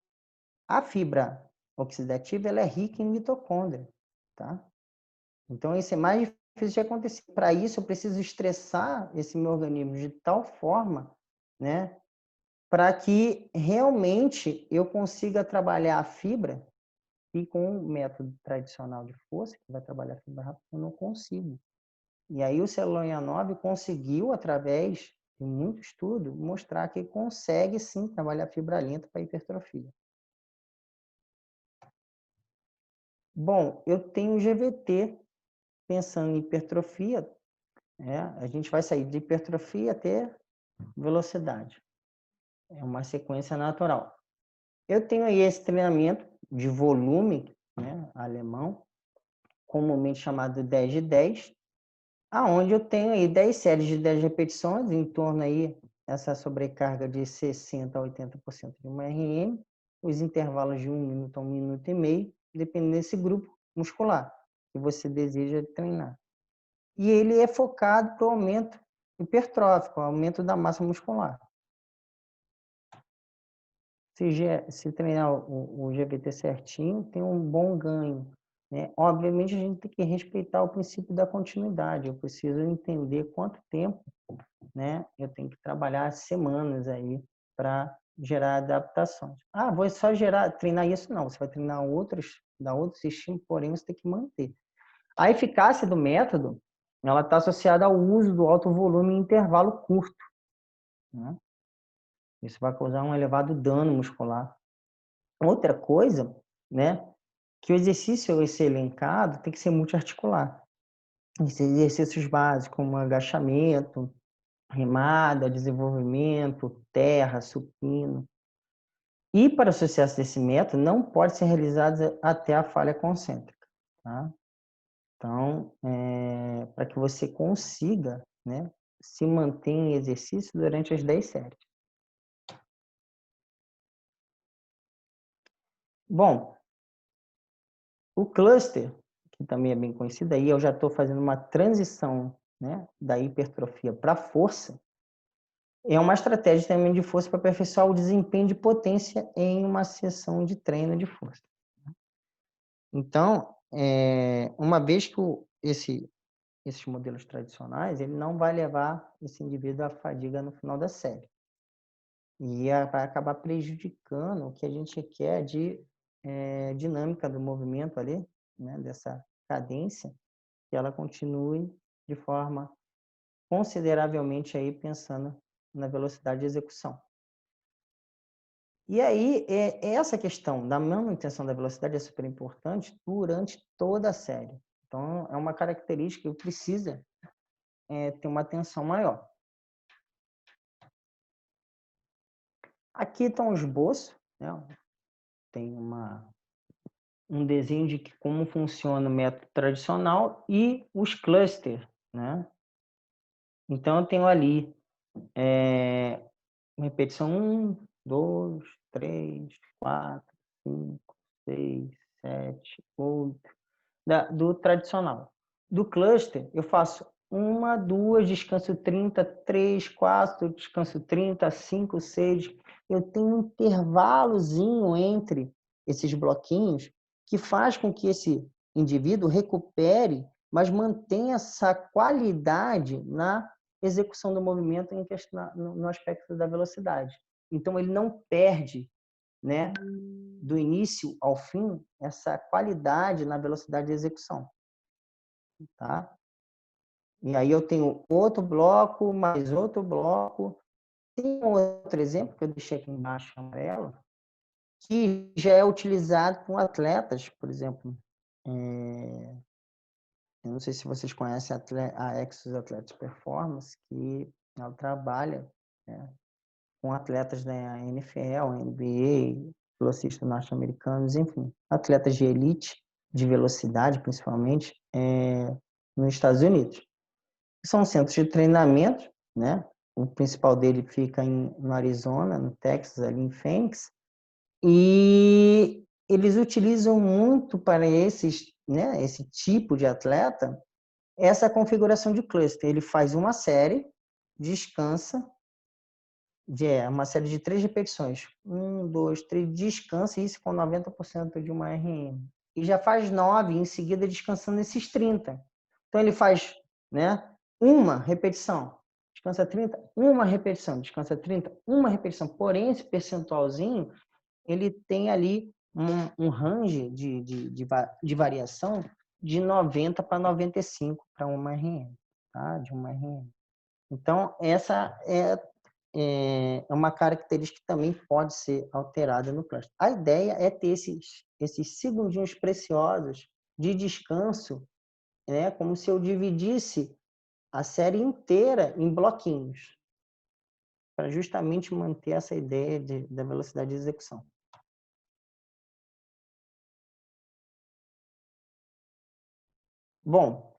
a fibra oxidativa ela é rica em mitocôndria, tá? Então isso é mais difícil de acontecer. Para isso eu preciso estressar esse meu organismo de tal forma, né? Para que realmente eu consiga trabalhar a fibra e com o método tradicional de força, que vai trabalhar a fibra rápida, eu não consigo. E aí o Celular 9 conseguiu, através de muito estudo, mostrar que consegue sim trabalhar a fibra lenta para hipertrofia. Bom, eu tenho GVT pensando em hipertrofia, a gente vai sair de hipertrofia até velocidade. É uma sequência natural. Eu tenho aí esse treinamento de volume, alemão, comumente chamado 10 de 10, aonde eu tenho aí 10 séries de 10 repetições, em torno aí essa sobrecarga de 60% a 80% de uma RM, os intervalos de 1 minuto a 1 minuto e meio, dependendo desse grupo muscular que você deseja treinar. E ele é focado para o aumento hipertrófico, aumento da massa muscular. Se treinar o GVT certinho, tem um bom ganho. Obviamente, a gente tem que respeitar o princípio da continuidade. Eu preciso entender quanto tempo eu tenho que trabalhar semanas aí para gerar adaptações. Vou só treinar isso? Não, você vai treinar dar outros estímulos, porém você tem que manter. A eficácia do método ela está associada ao uso do alto volume em intervalo curto. Isso vai causar um elevado dano muscular. Outra coisa, que o exercício esse elencado tem que ser multiarticular. Esses exercícios básicos, como agachamento, remada, desenvolvimento, terra, supino. E para o sucesso desse método, não pode ser realizado até a falha concêntrica. Tá? Então, para que você consiga se manter em exercício durante as 10 séries. Bom, o cluster, que também é bem conhecido, aí eu já estou fazendo uma transição da hipertrofia para a força. É uma estratégia também de força para aperfeiçoar o desempenho de potência em uma sessão de treino de força. Então, uma vez que esses modelos tradicionais, ele não vai levar esse indivíduo à fadiga no final da série. E vai acabar prejudicando o que a gente quer de dinâmica do movimento ali, né, dessa cadência, que ela continue de forma consideravelmente aí pensando na velocidade de execução. E aí, essa questão da manutenção da velocidade é super importante durante toda a série. Então, é uma característica que precisa ter uma atenção maior. Aqui estão os esboço, né? Tem um desenho de como funciona o método tradicional e os clusters, né? Então, eu tenho ali repetição 1, 2, 3, 4, 5, 6, 7, 8, do tradicional. Do cluster, eu faço 1, 2, descanso 30, 3, 4, descanso 30, 5, 6. Eu tenho um intervalozinho entre esses bloquinhos que faz com que esse indivíduo recupere, mas mantenha essa qualidade na execução do movimento no aspecto da velocidade. Então, ele não perde, né, do início ao fim, essa qualidade na velocidade de execução. Tá? E aí eu tenho outro bloco, mais outro bloco. Tem outro exemplo que eu deixei aqui embaixo, amarelo, que já é utilizado com atletas, por exemplo. Eu não sei se vocês conhecem a Exos Athletics Performance, que ela trabalha, né, com atletas da NFL, NBA, velocistas norte-americanos, enfim, atletas de elite, de velocidade, principalmente, nos Estados Unidos. São centros de treinamento, né? O principal dele fica no Arizona, no Texas, ali em Phoenix, e eles utilizam muito para né, esse tipo de atleta, essa configuração de cluster. Ele faz uma série, descansa, uma série de 3 repetições. 1, 2, 3, descansa, isso com 90% de uma RM. E já faz 9, em seguida descansando esses 30. Então ele faz, né, uma repetição, descansa 30, uma repetição, descansa 30, uma repetição. Porém, esse percentualzinho, ele tem ali um range de variação de 90 para 95 para uma RM, tá? De uma RM. Então, essa é uma característica que também pode ser alterada no cluster. A ideia é ter esses segundinhos preciosos de descanso, né, como se eu dividisse a série inteira em bloquinhos, para justamente manter essa ideia da velocidade de execução. Bom,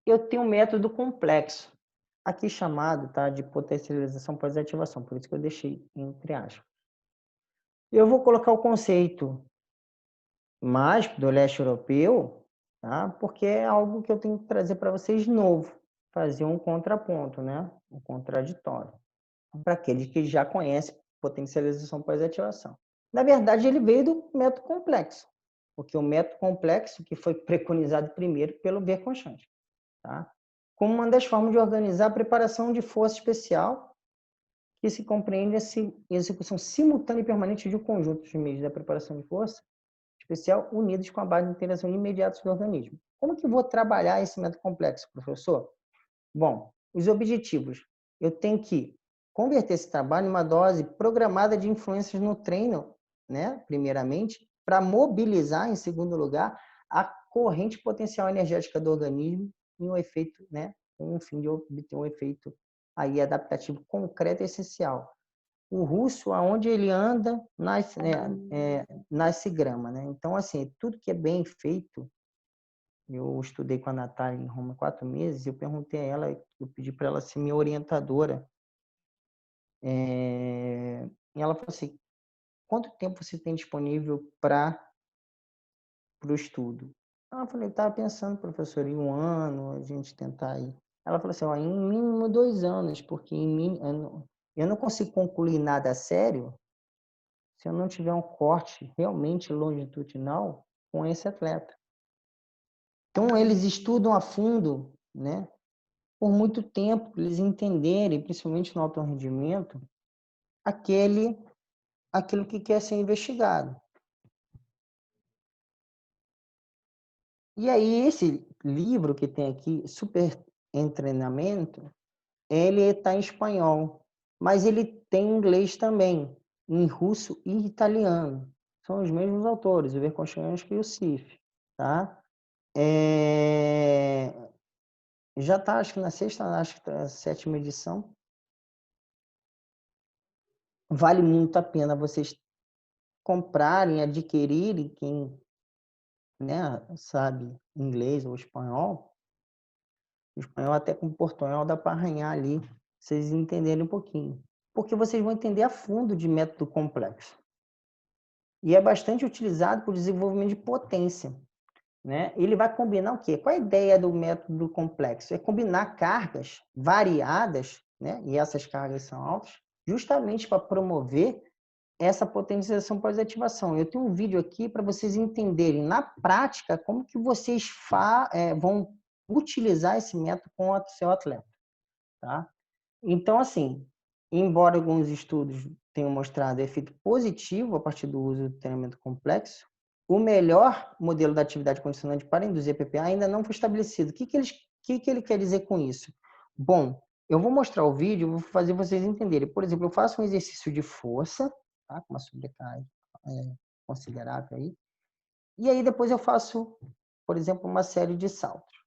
eu tenho um método complexo, aqui chamado, tá, de potencialização pós-ativação, por isso que eu deixei entre aspas. Eu vou colocar o conceito mais do leste europeu, tá? Porque é algo que eu tenho que trazer para vocês novo, fazer um contraponto, né? Um contraditório, para aqueles que já conhecem potencialização pós-ativação. Na verdade, ele veio do método complexo, porque o método complexo que foi preconizado primeiro pelo Verconchant, tá? Como uma das formas de organizar a preparação de força especial, que se compreende a execução simultânea e permanente de um conjunto de meios da preparação de força especial unidos com a base de interação imediata do organismo. Como que eu vou trabalhar esse método complexo, professor? Bom, os objetivos. Eu tenho que converter esse trabalho em uma dose programada de influências no treino, né? Primeiramente, para mobilizar, em segundo lugar, a corrente potencial energética do organismo em um efeito, né? Com o fim de obter um efeito aí adaptativo concreto e essencial. O russo, aonde ele anda, nasce grama, né? Então, assim, tudo que é bem feito, eu estudei com a Natália em Roma 4 meses, eu perguntei a ela, eu pedi para ela ser minha orientadora, e ela falou assim, quanto tempo você tem disponível para o estudo? Eu falei, estava pensando, professor, em 1 ano, a gente tentar ir. Ela falou assim, ó, em mínimo 2 anos, porque Eu não consigo concluir nada sério se eu não tiver um corte realmente longitudinal com esse atleta. Então, eles estudam a fundo, né? Por muito tempo, eles entenderem, principalmente no alto rendimento, aquilo que quer ser investigado. E aí, esse livro que tem aqui, Super Treinamento, ele está em espanhol, mas ele tem em inglês também, em russo e italiano. São os mesmos autores, o Verkhoshansky e o Sif, tá? Já está, acho que na sexta, acho que tá a 7ª edição. Vale muito a pena vocês comprarem, adquirirem, quem, né, sabe inglês ou espanhol. O espanhol até com portunhol dá para arranhar ali, vocês entenderem um pouquinho. Porque vocês vão entender a fundo de método complexo. E é bastante utilizado para o desenvolvimento de potência, né? Ele vai combinar o quê? Qual a ideia do método complexo? É combinar cargas variadas, né? E essas cargas são altas, justamente para promover essa potencialização pós-ativação. Eu tenho um vídeo aqui para vocês entenderem na prática como que vocês vão utilizar esse método com o seu atleta, tá? Então, assim, embora alguns estudos tenham mostrado efeito positivo a partir do uso do treinamento complexo, o melhor modelo da atividade condicionante para induzir PPA ainda não foi estabelecido. O que ele quer dizer com isso? Bom, eu vou mostrar o vídeo, vou fazer vocês entenderem. Por exemplo, eu faço um exercício de força, tá? Com uma sobrecarga considerável aí, e aí depois eu faço, por exemplo, uma série de saltos.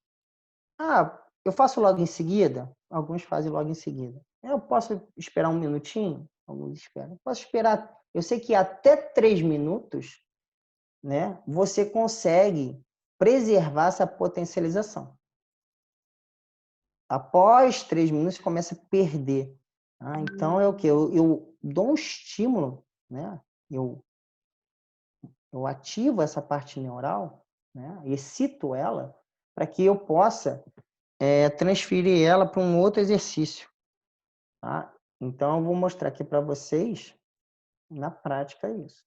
Eu faço logo em seguida? Alguns fazem logo em seguida. Eu posso esperar um minutinho? Alguns esperam. Posso esperar. Eu sei que até 3 minutos, né, você consegue preservar essa potencialização. Após 3 minutos, você começa a perder. Então, é o quê? Eu dou um estímulo, né? Eu ativo essa parte neural, né? Excito ela, para que eu possa transferir ela para um outro exercício. Tá? Então, eu vou mostrar aqui para vocês, na prática, isso.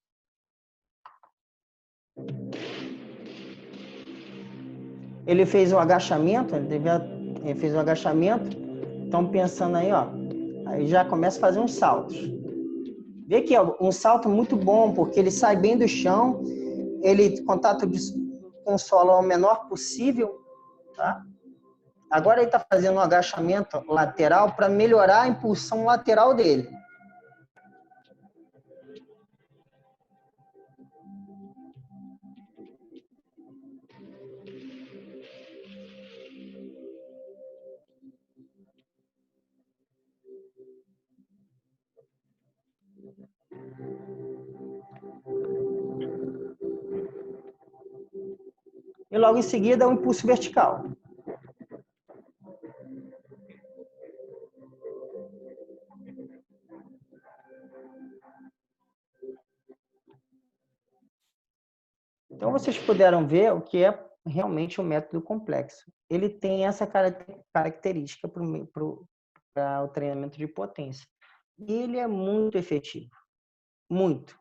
Ele fez o agachamento, ele fez o agachamento. Estão pensando aí, ó. Aí já começa a fazer uns saltos. Vê que é um salto muito bom, porque ele sai bem do chão, ele contato com o solo é o menor possível, tá? Agora ele está fazendo um agachamento lateral para melhorar a impulsão lateral dele. E logo em seguida, o impulso vertical. Então, vocês puderam ver o que é realmente um método complexo. Ele tem essa característica para o treinamento de potência. E ele é muito efetivo. Muito.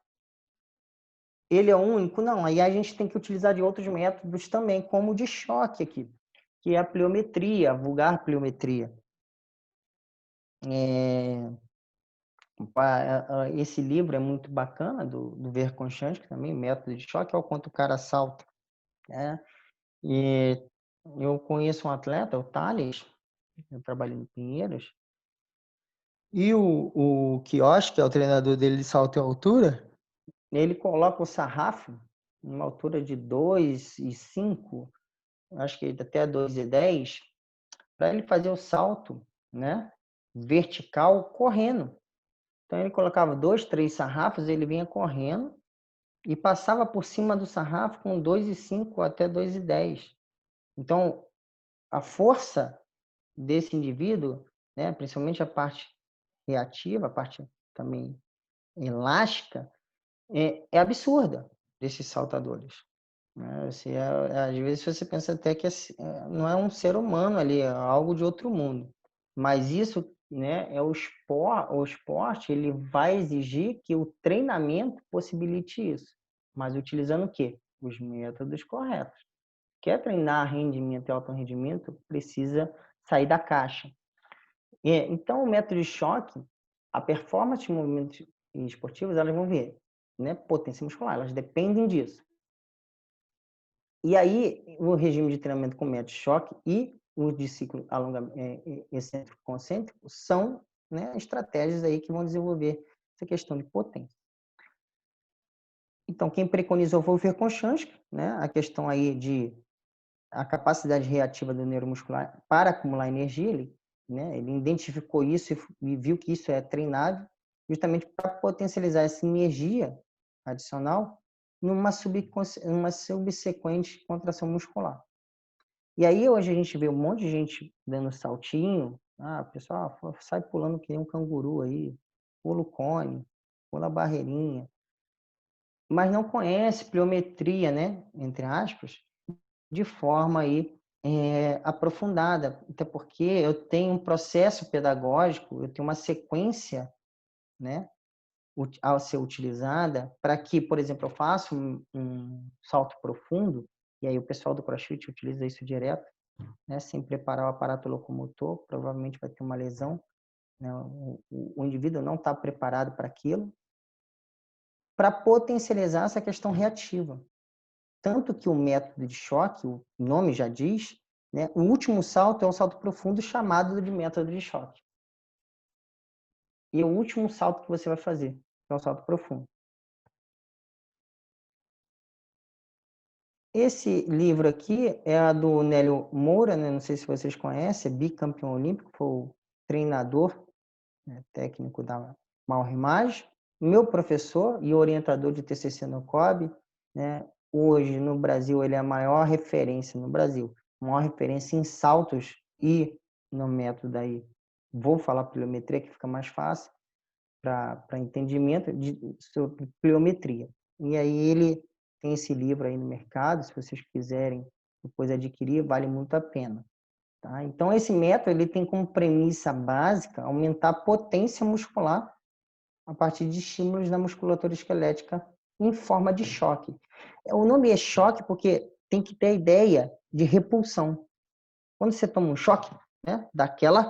Ele é único? Não. Aí a gente tem que utilizar de outros métodos também, como o de choque aqui, que é a pliometria, a vulgar pliometria. Esse livro é muito bacana, do Verkhoshansky também, Método de Choque, é o quanto o cara salta, né? E eu conheço um atleta, o Thales, eu trabalho em Pinheiros, e o Kiosk, que é o treinador dele de salto em altura, ele coloca o sarrafo em uma altura de 2,5, acho que até 2,10, para ele fazer o salto, né, vertical correndo. Então ele colocava 2, 3 sarrafos, ele vinha correndo e passava por cima do sarrafo com 2,5 até 2,10. Então, a força desse indivíduo, né, principalmente a parte reativa, a parte também elástica, é absurda desses saltadores. Às vezes você pensa até que não é um ser humano ali, é algo de outro mundo. Mas isso né, o esporte ele vai exigir que o treinamento possibilite isso, mas utilizando o quê? Os métodos corretos. Quer treinar rendimento e alto rendimento, precisa sair da caixa. Então, o método de choque, a performance de movimentos esportivos, elas vão ver, né, potência muscular, elas dependem disso. E aí, o regime de treinamento com método de choque e o de ciclo excêntrico concêntrico são, né, estratégias aí que vão desenvolver essa questão de potência. Então, quem preconizou foi o Verkhoshansky, né, a questão aí de a capacidade reativa do neuromuscular para acumular energia, ele identificou isso e viu que isso é treinável, justamente para potencializar essa energia adicional numa subsequente contração muscular. E aí hoje a gente vê um monte de gente dando saltinho, pessoal, sai pulando que nem um canguru aí, pula o cone, pula a barreirinha, mas não conhece pliometria, né, entre aspas, de forma aí aprofundada, até porque eu tenho um processo pedagógico, eu tenho uma sequência, né, ao ser utilizada para que, por exemplo, eu faça um salto profundo, e aí o pessoal do CrossFit utiliza isso direto, né, sem preparar o aparato locomotor, provavelmente vai ter uma lesão, né, o indivíduo não está preparado para aquilo, para potencializar essa questão reativa. Tanto que o método de choque, o nome já diz, né, o último salto é o salto profundo chamado de método de choque. E é o último salto que você vai fazer, é o salto profundo. Esse livro aqui é a do Nélio Moura, né? Não sei se vocês conhecem, é bicampeão olímpico, foi o treinador, né, técnico da Malrimage, meu professor e orientador de TCC no COB, né? Hoje no Brasil ele é a maior referência no Brasil, a maior referência em saltos e no método aí. Vou falar pliometria que fica mais fácil para entendimento sobre pliometria. E aí ele tem esse livro aí no mercado, se vocês quiserem depois adquirir, vale muito a pena. Tá? Então, esse método ele tem como premissa básica aumentar a potência muscular a partir de estímulos na musculatura esquelética em forma de choque. O nome é choque porque tem que ter a ideia de repulsão. Quando você toma um choque, né, daquela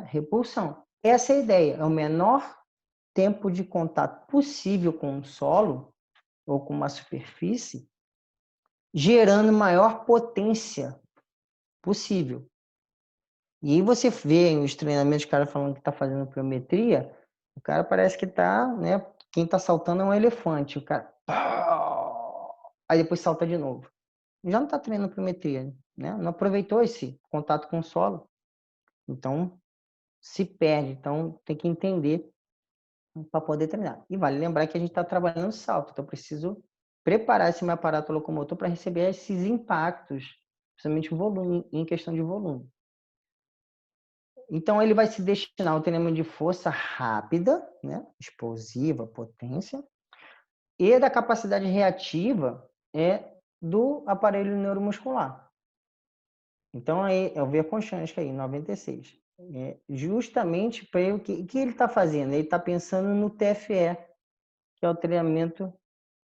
repulsão. Essa é a ideia, é o menor tempo de contato possível com o solo ou com uma superfície, gerando maior potência possível. E aí você vê os treinamentos, o cara falando que está fazendo pliometria, o cara parece que está, né? Quem está saltando é um elefante. O cara. Aí depois salta de novo. Já não está treinando pliometria, né? Não aproveitou esse contato com o solo. Então, se perde. Então, tem que entender para poder treinar. E vale lembrar que a gente está trabalhando salto. Então, eu preciso preparar esse meu aparato locomotor para receber esses impactos, principalmente volume, em questão de volume. Então, ele vai se destinar ao treinamento de força rápida, né? Explosiva, potência, e da capacidade reativa do aparelho neuromuscular. Então, aí, eu vi a Verkhoshansky aí, 96. Justamente para o que ele está fazendo? Ele está pensando no TFE, que é o treinamento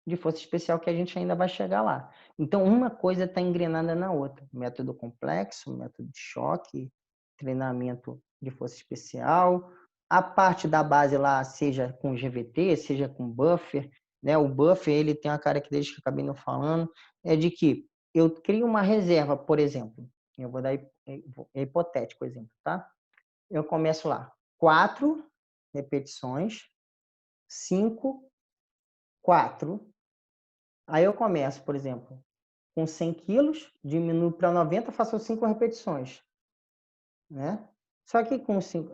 de força especial, que a gente ainda vai chegar lá. Então, uma coisa está engrenada na outra. Método complexo, método de choque, treinamento de força especial, a parte da base lá, seja com GVT, seja com buffer, né? O buffer, ele tem uma característica que eu acabei não falando, é de que eu crio uma reserva, por exemplo, eu vou dar hipotético exemplo, tá? Eu começo lá, 4 repetições, 5, 4. Aí eu começo, por exemplo, com 100 quilos, diminuo para 90, faço 5 repetições, né? Só que com 5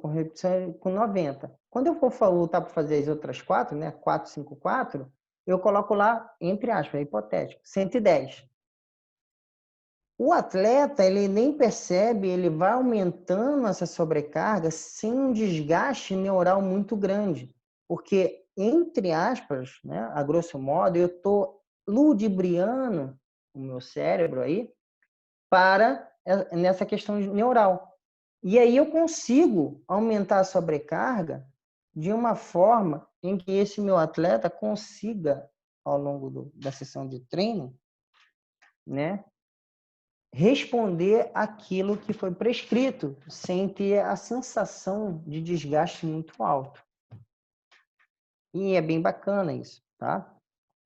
repetições, com 90. Quando eu for voltar para fazer as outras 4, né? 4, 5, 4, eu coloco lá, entre aspas, é hipotético, 110. O atleta, ele nem percebe, ele vai aumentando essa sobrecarga sem um desgaste neural muito grande. Porque, entre aspas, né, a grosso modo, eu estou ludibriando o meu cérebro aí para nessa questão neural. E aí eu consigo aumentar a sobrecarga de uma forma em que esse meu atleta consiga, ao longo da sessão de treino, né, responder aquilo que foi prescrito, sem ter a sensação de desgaste muito alto. E é bem bacana isso, tá?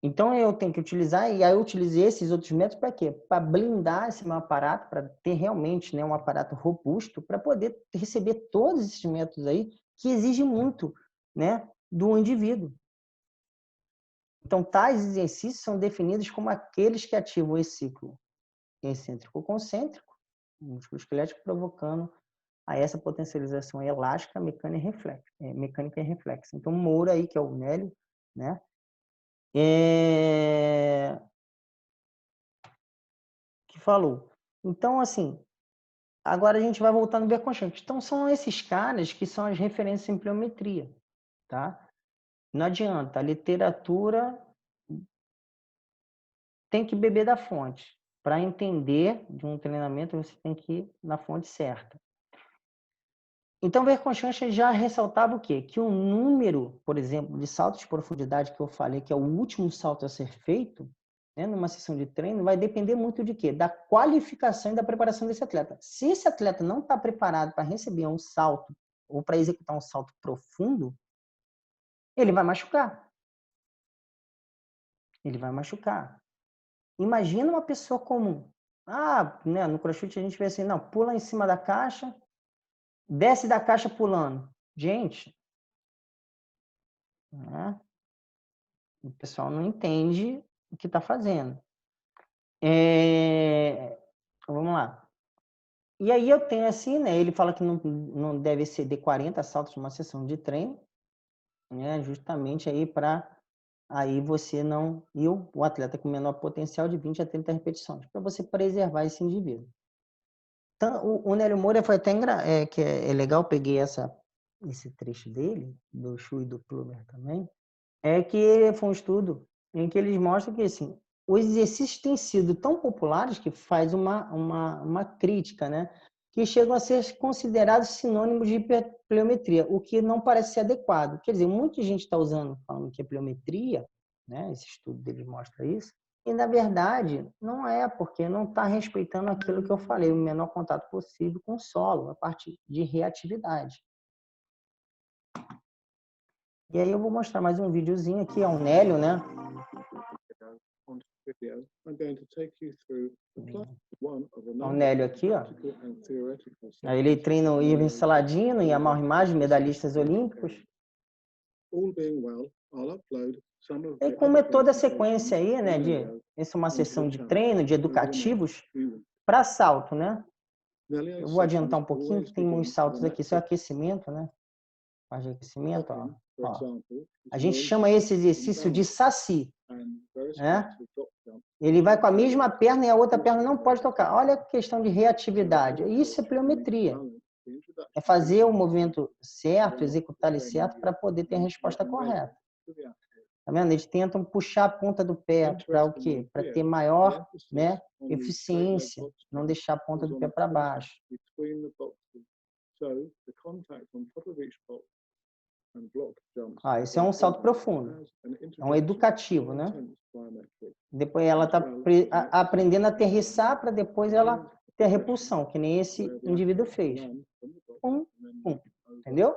Então eu tenho que utilizar, e aí eu utilizei esses outros métodos para quê? Para blindar esse meu aparato, para ter realmente, né, um aparato robusto, para poder receber todos esses métodos aí que exigem muito, né, do indivíduo. Então, tais exercícios são definidos como aqueles que ativam esse ciclo excêntrico-concêntrico, músculo esquelético, provocando a essa potencialização elástica, mecânica e reflexa. Então, o Moura aí, que é o Nélio, né, que falou. Então, assim, agora a gente vai voltar no Berconchante. Então, são esses caras que são as referências em pliometria, tá? Não adianta, a literatura tem que beber da fonte. Para entender de um treinamento, você tem que ir na fonte certa. Então, Verconchante já ressaltava o quê? Que o número, por exemplo, de saltos de profundidade que eu falei, que é o último salto a ser feito, né, numa sessão de treino, vai depender muito de quê? Da qualificação e da preparação desse atleta. Se esse atleta não está preparado para receber um salto ou para executar um salto profundo, ele vai machucar. Ele vai machucar. Imagina uma pessoa comum. Né, no CrossFit a gente vê assim, não, pula em cima da caixa, desce da caixa pulando. Gente, né, o pessoal não entende o que está fazendo. Vamos lá. E aí eu tenho assim, né? Ele fala que não deve exceder 40 saltos numa sessão de treino, né? Justamente aí para aí você não... E o atleta com menor potencial de 20 a 30 repetições, para você preservar esse indivíduo. Então, o Nélio Moura foi até que é legal, peguei esse trecho dele, do Chu e do Plumer também, é que foi um estudo em que eles mostram que assim, os exercícios têm sido tão populares que faz uma crítica, né? Que chegam a ser considerados sinônimos de hiperpliometria, o que não parece ser adequado. Quer dizer, muita gente está usando, falando que é pliometria, né? Esse estudo deles mostra isso, e na verdade não é, porque não está respeitando aquilo que eu falei, o menor contato possível com o solo, a parte de reatividade. E aí eu vou mostrar mais um videozinho aqui, é o Nélio, né? O Nélio aqui, ó. Aí ele treina o Irving Saladino e a Mauro Imagem, medalhistas olímpicos. E como é toda a sequência aí, né? Essa é uma sessão de treino, de educativos, para salto, né? Eu vou adiantar um pouquinho, que tem muitos saltos aqui. Isso é aquecimento, né? Faz de aquecimento, ó. A gente chama esse exercício de saci, né? Ele vai com a mesma perna e a outra perna não pode tocar. Olha a questão de reatividade. Isso é pliometria. É fazer o movimento certo, executar ele certo para poder ter a resposta correta. Tá vendo? Eles tentam puxar a ponta do pé para o quê? Para ter maior, né, eficiência, não deixar a ponta do pé para baixo. Esse é um salto profundo. É um educativo, né? Depois ela está aprendendo a aterrissar para depois ela ter a repulsão, que nem esse indivíduo fez. Entendeu?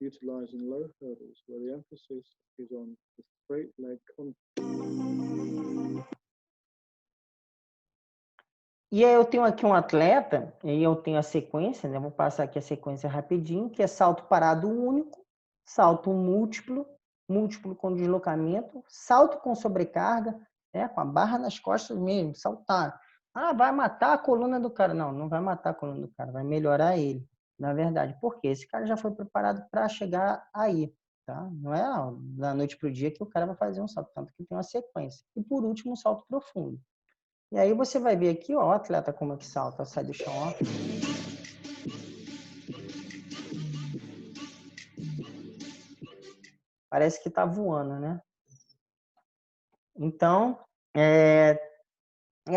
Utilizing low hurdles, where the emphasis is on the straight leg contact. E aí eu tenho aqui um atleta, e eu tenho a sequência, né? Vou passar aqui a sequência rapidinho, que é salto parado único, salto múltiplo, múltiplo com deslocamento, salto com sobrecarga, né? Com a barra nas costas mesmo, saltar. Vai matar a coluna do cara. Não, não vai matar a coluna do cara, vai melhorar ele. Na verdade, porque esse cara já foi preparado para chegar aí, tá? Não é da noite para o dia que o cara vai fazer um salto, tanto que tem uma sequência. E por último, um salto profundo. E aí você vai ver aqui, ó, o atleta como é que salta, sai do chão, ó. Parece que tá voando, né? Então, é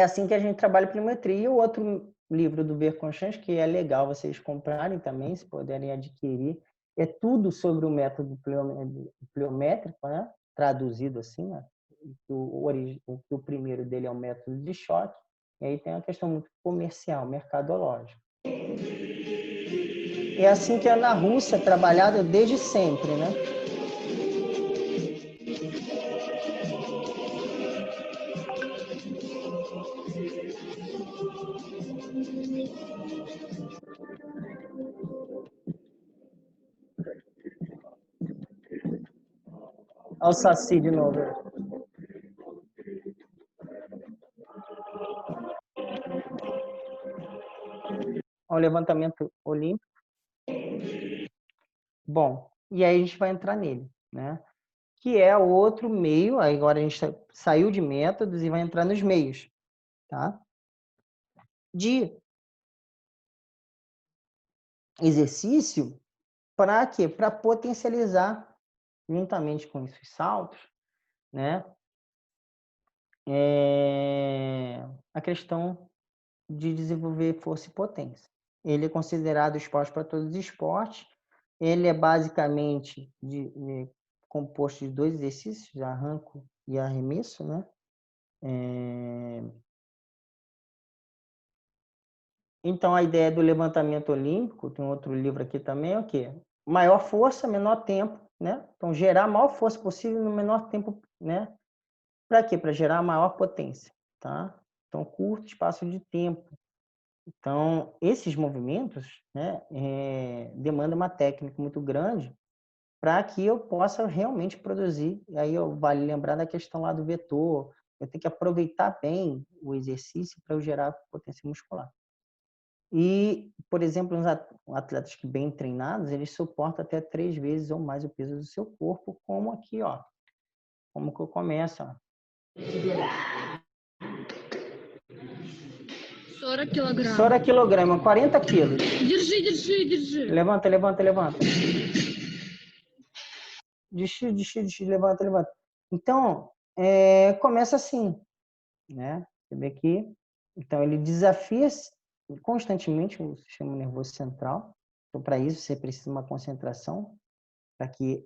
assim que a gente trabalha pliometria. E o outro livro do Verconchance, que é legal vocês comprarem também, se puderem adquirir. É tudo sobre o método pliométrico, né? Traduzido assim, né? O primeiro dele é o método de choque, e aí tem uma questão muito comercial, mercadológica. É assim que é na Rússia, trabalhado desde sempre, né? Olha o Saci de novo. Olha o levantamento olímpico. Bom, e aí a gente vai entrar nele, né? Que é o outro meio, agora a gente saiu de métodos e vai entrar nos meios, tá? De exercício, para quê? Para potencializar, juntamente com esses saltos, né? A questão de desenvolver força e potência. Ele é considerado esporte para todos os esportes. Ele é basicamente composto de 2 exercícios, arranco e arremesso, né? Então, a ideia do levantamento olímpico, tem outro livro aqui também, é o quê? Maior força, menor tempo, né? Então, gerar a maior força possível no menor tempo, né? Para quê? Para gerar a maior potência, tá? Então, curto espaço de tempo. Então, esses movimentos, né, demandam uma técnica muito grande para que eu possa realmente produzir. E aí, vale lembrar da questão lá do vetor. Eu tenho que aproveitar bem o exercício para eu gerar potência muscular. E, por exemplo, os atletas que bem treinados, eles suportam até 3 vezes ou mais o peso do seu corpo, como aqui, ó. Como que eu começo, ó. 40 килограмм. 40 килограмм, 40 quilos. Держи. Levanta. Deixa, levanta. Então, começa assim, né? Você vê aqui. Então, ele desafia constantemente o sistema nervoso central. Então, para isso, você precisa de uma concentração, para que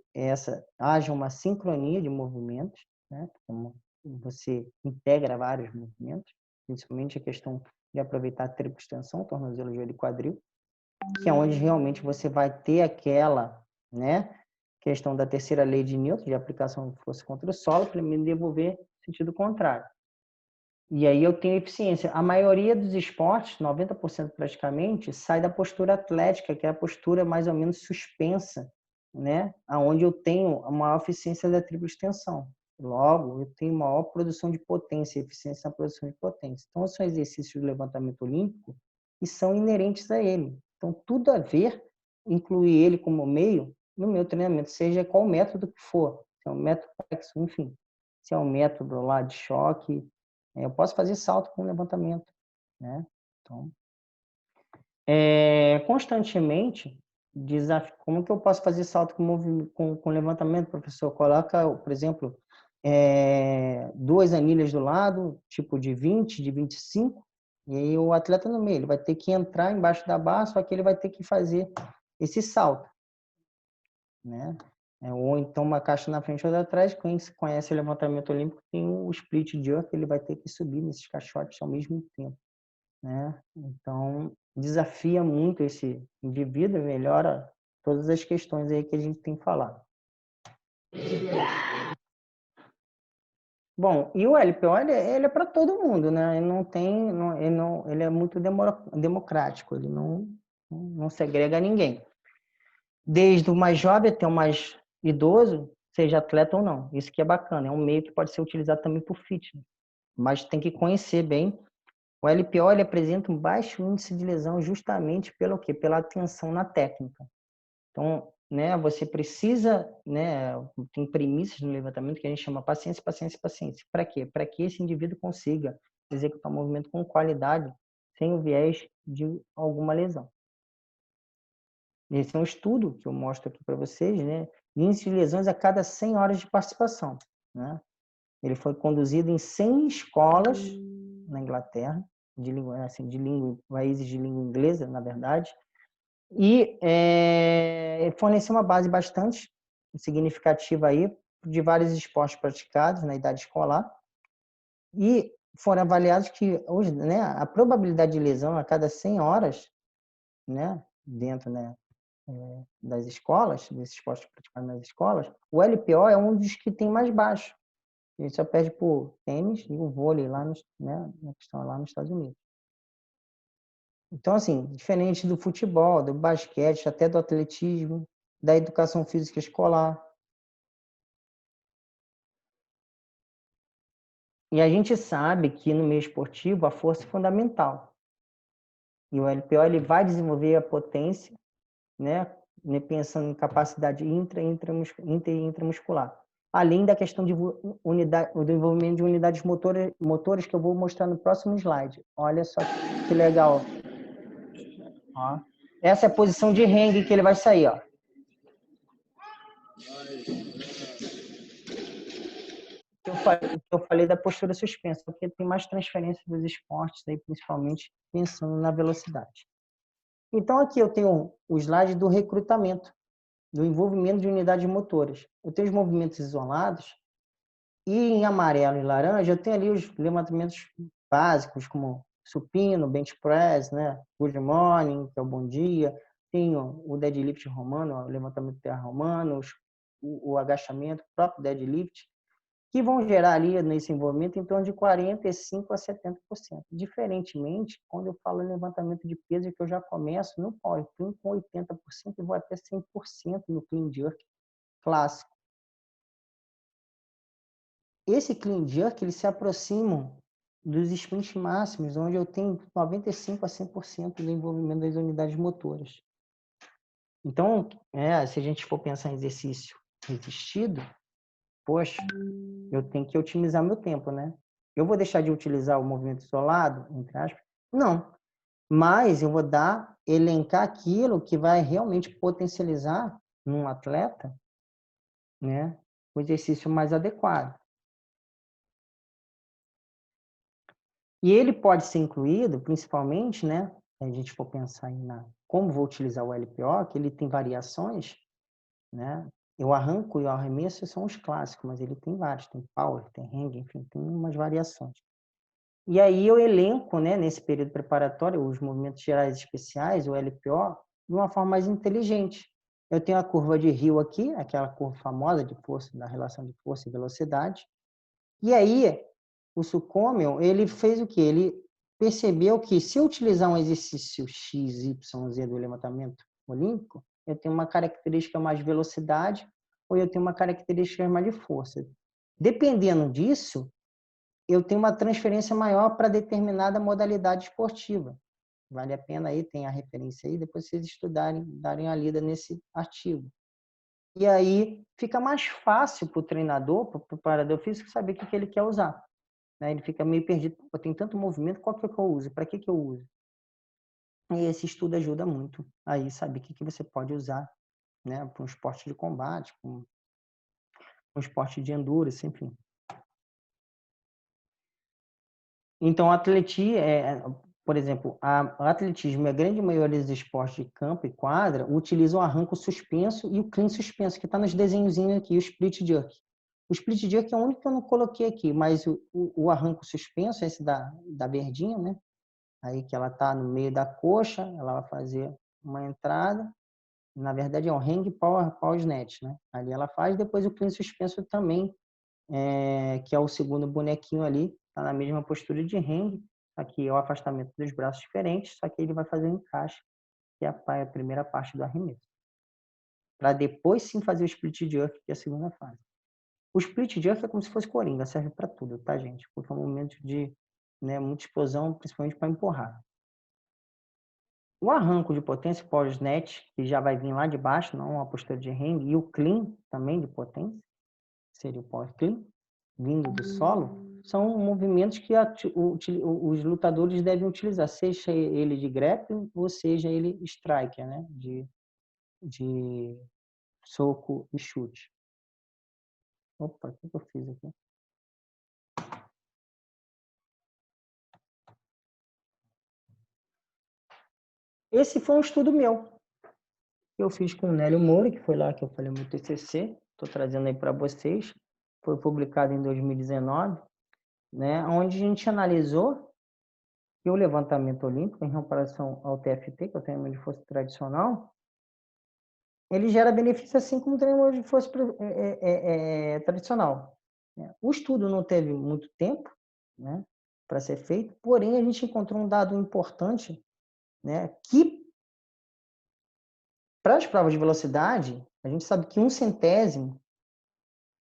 haja uma sincronia de movimentos, né? Como você integra vários movimentos, principalmente a questão de aproveitar a tripla extensão, tornozelo, joelho e quadril, que é onde realmente você vai ter aquela, né, questão da terceira lei de Newton, de aplicação de força contra o solo, para me devolver sentido contrário. E aí eu tenho eficiência. A maioria dos esportes, 90% praticamente, sai da postura atlética, que é a postura mais ou menos suspensa, né? Onde eu tenho a maior eficiência da tripla extensão. Logo, eu tenho maior produção de potência, eficiência na produção de potência. Então, são exercícios do levantamento olímpico que são inerentes a ele. Então, tudo a ver, incluir ele como meio no meu treinamento, seja qual método que for. Se é um método flexo, enfim. Se é um método lá de choque, eu posso fazer salto com levantamento, né? Então, constantemente, desafio. Como que eu posso fazer salto com levantamento, professor? Coloca, por exemplo, 2 anilhas do lado, tipo de 20, de 25, e aí o atleta no meio, ele vai ter que entrar embaixo da barra, só que ele vai ter que fazer esse salto, né? Ou então uma caixa na frente ou atrás. Quem conhece o levantamento olímpico tem o split jerk, ele vai ter que subir nesses caixotes ao mesmo tempo, né? Então, desafia muito esse indivíduo, melhora todas as questões aí que a gente tem que falar. Bom, e o LPO, ele é para todo mundo, né? Ele é muito democrático, ele não segrega ninguém. Desde o mais jovem até o mais idoso, seja atleta ou não. Isso que é bacana, é um meio que pode ser utilizado também por fitness. Mas tem que conhecer bem. O LPO, ele apresenta um baixo índice de lesão justamente pelo quê? Pela atenção na técnica. Então, né, você precisa, né, tem premissas no levantamento que a gente chama paciência. Para quê? Para que esse indivíduo consiga executar o movimento com qualidade, sem o viés de alguma lesão. Esse é um estudo que eu mostro aqui para vocês, né? Índice de lesões a cada 100 horas de participação, né? Ele foi conduzido em 100 escolas na Inglaterra, de língua, assim, países de língua inglesa, na verdade, e fornecer uma base bastante significativa aí de vários esportes praticados na idade escolar, e foram avaliados que hoje, né, a probabilidade de lesão a cada 100 horas, né, dentro, né, das escolas, desses esportes praticados nas escolas, o LPO é um dos que tem mais baixo. Ele só perde por tênis e o vôlei lá, né, na questão lá nos Estados Unidos. Então, assim, diferente do futebol, do basquete, até do atletismo, da educação física escolar. E a gente sabe que no meio esportivo a força é fundamental. E o LPO ele vai desenvolver a potência, né, pensando em capacidade intra e intramuscular. Além da questão de unidade, do desenvolvimento de unidades motoras que eu vou mostrar no próximo slide. Olha só que legal. Ó. Essa é a posição de hang que ele vai sair, ó. Eu falei da postura suspensa, porque tem mais transferência dos esportes, aí, principalmente pensando na velocidade. Então, aqui eu tenho o slide do recrutamento, do envolvimento de unidades motoras. Eu tenho os movimentos isolados, e em amarelo e laranja eu tenho ali os levantamentos básicos, como supino, bench press, né? Good morning, que é o bom dia. Tenho o deadlift romano, o levantamento de terra romano, o agachamento, o próprio deadlift, que vão gerar ali nesse envolvimento em torno de 45% a 70%. Diferentemente, quando eu falo em levantamento de peso, que eu já começo no power clean com 80% e vou até 100% no clean jerk clássico. Esse clean jerk, ele se aproxima dos sprints máximos, onde eu tenho 95% a 100% do envolvimento das unidades motoras. Então, se a gente for pensar em exercício resistido, poxa, eu tenho que otimizar meu tempo, né? Eu vou deixar de utilizar o movimento isolado, entre aspas? Não. Mas eu vou elencar aquilo que vai realmente potencializar num atleta, né, o exercício mais adequado. E ele pode ser incluído, principalmente, né, se a gente for pensar em como vou utilizar o LPO, que ele tem variações, né? Eu arranco e o arremesso são os clássicos, mas ele tem vários, tem power, tem hang, enfim, tem umas variações. E aí eu elenco, né, nesse período preparatório, os movimentos gerais especiais, o LPO, de uma forma mais inteligente. Eu tenho a curva de Hill aqui, aquela curva famosa de força, da relação de força e velocidade. E aí, o Sukhumel, ele fez o quê? Ele percebeu que se eu utilizar um exercício X, Y, Z do levantamento olímpico, eu tenho uma característica mais de velocidade ou eu tenho uma característica mais de força. Dependendo disso, eu tenho uma transferência maior para determinada modalidade esportiva. Vale a pena aí, tem a referência aí, depois vocês estudarem, darem uma lida nesse artigo. E aí fica mais fácil para o treinador, para o preparador físico, saber o que ele quer usar. Ele fica meio perdido. Pô, tem tanto movimento, qual que é que eu uso? Para que eu uso? E esse estudo ajuda muito aí saber o que você pode usar, né, para um esporte de combate, para um esporte de endurance, enfim. Então, por exemplo, o atletismo e a grande maioria dos esportes de campo e quadra utilizam o arranco suspenso e o clean suspenso, que está nos desenhozinhos aqui, o split jerk. O split jerk é o único que eu não coloquei aqui, mas o arranco suspenso, esse da verdinha, né? Aí que ela está no meio da coxa, ela vai fazer uma entrada. Na verdade, é um hang power snatch, né? Ali ela faz, depois o clean suspenso também, que é o segundo bonequinho ali, está na mesma postura de hang, aqui é o afastamento dos braços diferentes, só que ele vai fazer um encaixe, que é a primeira parte do arremesso. Para depois sim fazer o split jerk, que é a segunda fase. O split jerk é como se fosse coringa, serve para tudo, tá, gente? Porque é um momento de muita explosão, principalmente para empurrar. O arranco de potência, o power snatch, que já vai vir lá de baixo, não a postura de hang, e o clean também de potência, seria o power clean, vindo do solo, são movimentos que os lutadores devem utilizar, seja ele de grappling ou seja ele striker, né? De soco e chute. Opa, o que eu fiz aqui? Esse foi um estudo meu, que eu fiz com o Nélio Moura, que foi lá que eu falei meu TCC, estou trazendo aí para vocês, foi publicado em 2019, né, onde a gente analisou que o levantamento olímpico, em comparação ao TFT, que é o treinamento de força tradicional, ele gera benefício assim como o treinamento de força tradicional. O estudo não teve muito tempo, né, para ser feito, porém a gente encontrou um dado importante, né, que para as provas de velocidade, a gente sabe que 1/100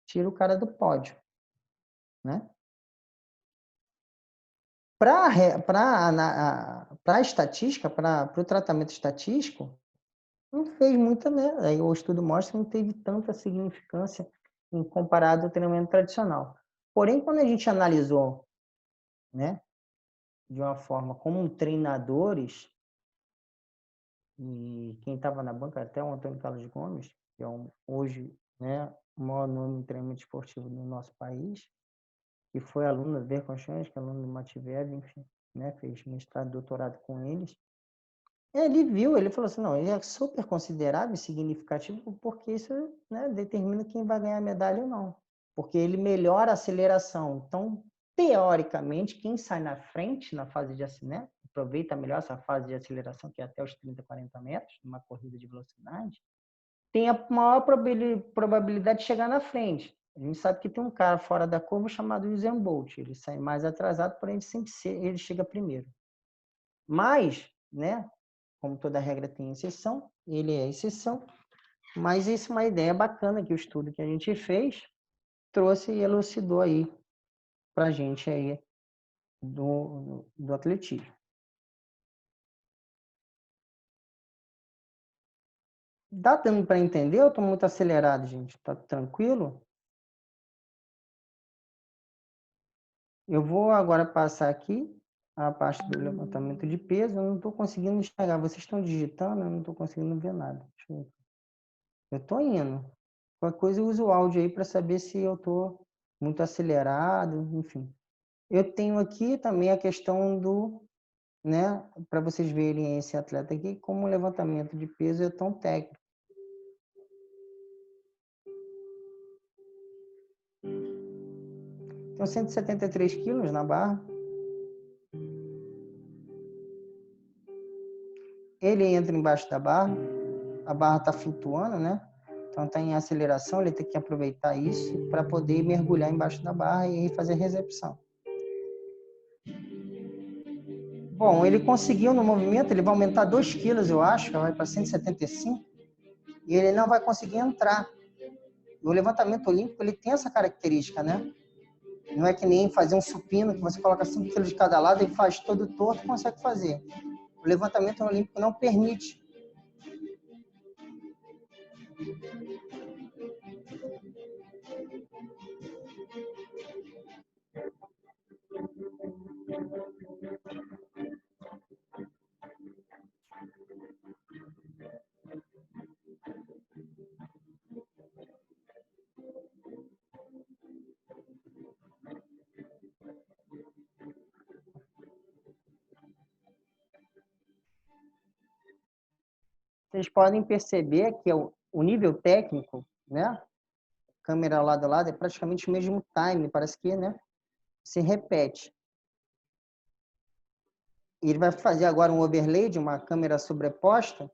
tira o cara do pódio, né? Para a estatística, para o tratamento estatístico, não fez muita, né? Aí o estudo mostra que não teve tanta significância em comparado ao treinamento tradicional. Porém, quando a gente analisou, né, de uma forma como treinadores, e quem estava na banca até o Antônio Carlos Gomes, que é hoje, né, o maior nome em treinamento esportivo no nosso país, que foi aluno do Verconchães, que é aluno do Mativev, enfim, né, fez mestrado e doutorado com eles. Ele viu, ele falou assim, não, ele é super considerável e significativo porque isso, né, determina quem vai ganhar a medalha ou não. Porque ele melhora a aceleração. Então, teoricamente, quem sai na frente na fase de aceleração, né, aproveita melhor essa fase de aceleração, que é até os 30, 40 metros, numa corrida de velocidade, tem a maior probabilidade de chegar na frente. A gente sabe que tem um cara fora da curva chamado Usain Bolt. Ele sai mais atrasado, porém ele chega primeiro. Mas, né, como toda regra tem exceção, ele é exceção, mas isso é uma ideia bacana que o estudo que a gente fez trouxe e elucidou aí para a gente aí do atletismo. Dá dando para entender? Eu estou muito acelerado, gente. Tá tranquilo? Eu vou agora passar aqui a parte do levantamento de peso. Eu não estou conseguindo enxergar. Vocês estão digitando, eu não estou conseguindo ver nada. Eu estou indo. Qualquer coisa eu uso o áudio aí para saber se eu estou muito acelerado, enfim. Eu tenho aqui também a questão do, né, para vocês verem esse atleta aqui, como o levantamento de peso é tão técnico. Então, 173 quilos na barra. Ele entra embaixo da barra, a barra está flutuando, né? Então está em aceleração, ele tem que aproveitar isso para poder mergulhar embaixo da barra e fazer a recepção. Bom, ele conseguiu no movimento, ele vai aumentar 2 quilos, eu acho, vai para 175, e ele não vai conseguir entrar. O levantamento olímpico ele tem essa característica, né? Não é que nem fazer um supino, que você coloca 5 quilos de cada lado e faz todo torto e consegue fazer. O levantamento olímpico não permite. Vocês podem perceber que o nível técnico, né? Câmera lado a lado, é praticamente o mesmo time, parece que, né? Se repete. E ele vai fazer agora um overlay de uma câmera sobreposta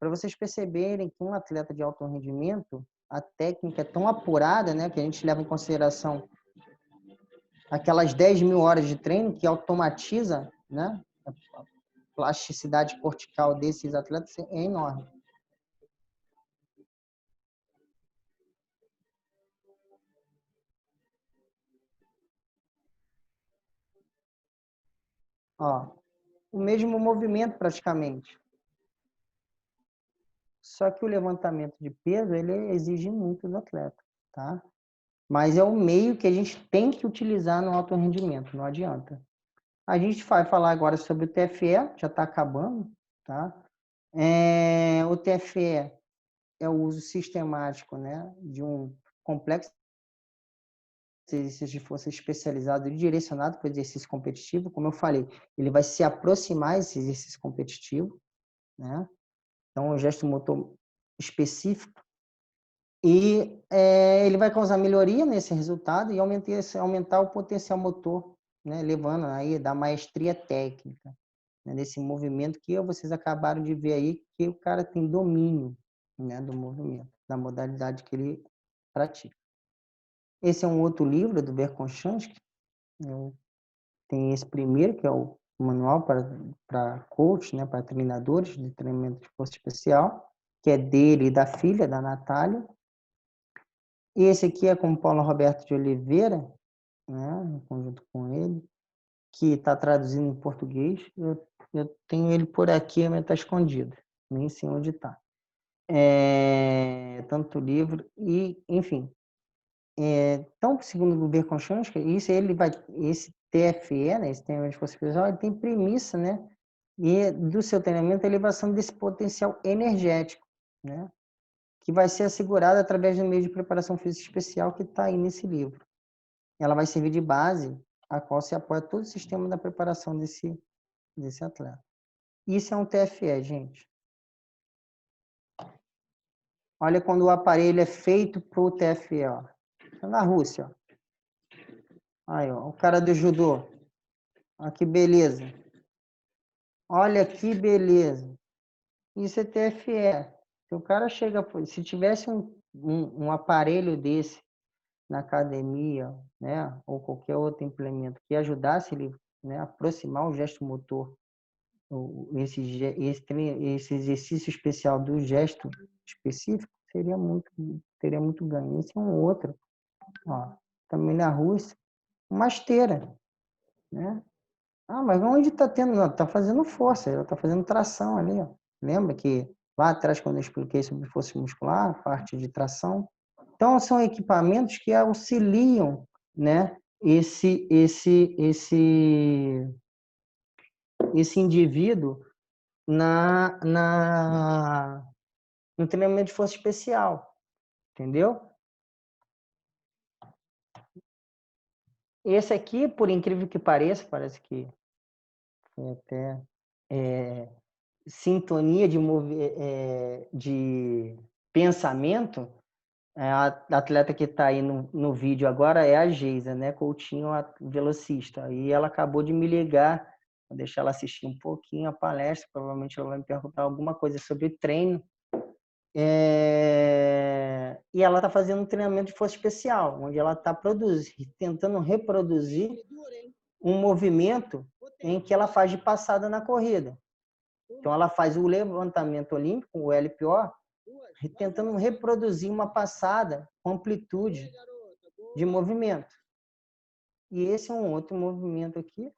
para vocês perceberem que um atleta de alto rendimento, a técnica é tão apurada, né? Que a gente leva em consideração aquelas 10.000 horas de treino que automatiza, né? A plasticidade cortical desses atletas é enorme. Ó, o mesmo movimento praticamente. Só que o levantamento de peso, ele exige muito do atleta, tá? Mas é o meio que a gente tem que utilizar no alto rendimento, não adianta. A gente vai falar agora sobre o TFE, já está acabando, tá? O TFE é o uso sistemático, né, de um complexo exercício de força especializado e direcionado para o exercício competitivo. Como eu falei, ele vai se aproximar desse exercício competitivo, né? Então, é um gesto motor específico. E ele vai causar melhoria nesse resultado e aumentar o potencial motor, né? Levando aí da maestria técnica, né? Nesse movimento que vocês acabaram de ver aí, que o cara tem domínio, né? Do movimento, da modalidade que ele pratica. Esse é um outro livro do Verkhoshansky. Tem esse primeiro, que é o manual para coach, né? Para treinadores de treinamento de força especial, que é dele e da filha, da Natália. Esse aqui é com o Paulo Roberto de Oliveira, né, em conjunto com ele, que está traduzindo em português. Eu tenho ele por aqui, mas está escondido, nem sei onde está. Tanto livro e, enfim. Então, segundo o Verkhoshansky, esse TFE, né, esse treinamento de força especial, ele tem premissa, né, e do seu treinamento a elevação desse potencial energético, né, que vai ser assegurada através do meio de preparação física especial que está aí nesse livro. Ela vai servir de base a qual se apoia todo o sistema da preparação desse atleta. Isso é um TFE, gente. Olha quando o aparelho é feito para o TFE. Ó. Na Rússia. Ó. Aí, ó, o cara do judô. Olha que beleza. Olha que beleza. Isso é TFE. Se o cara chega... Se tivesse um aparelho desse na academia, né, ou qualquer outro implemento que ajudasse ele, né, a aproximar o gesto motor, esse exercício especial do gesto específico, teria muito ganho. Esse é um outro. Ó, também na Rússia, uma esteira, né? Ah, mas onde está tendo? Não, está fazendo força, ela está fazendo tração ali. Ó. Lembra que lá atrás, quando eu expliquei sobre força muscular, parte de tração? Então, são equipamentos que auxiliam, né, esse indivíduo no treinamento de força especial, entendeu? Esse aqui, por incrível que pareça, parece que foi até sintonia de pensamento. A atleta que está aí no vídeo agora é a Geisa, né? Coutinho, a velocista. E ela acabou de me ligar, vou deixar ela assistir um pouquinho a palestra, provavelmente ela vai me perguntar alguma coisa sobre treino. E ela está fazendo um treinamento de força especial, onde ela está tentando reproduzir um movimento em que ela faz de passada na corrida. Então, ela faz o levantamento olímpico, o LPO, tentando reproduzir uma passada com amplitude de movimento. E esse é um outro movimento aqui,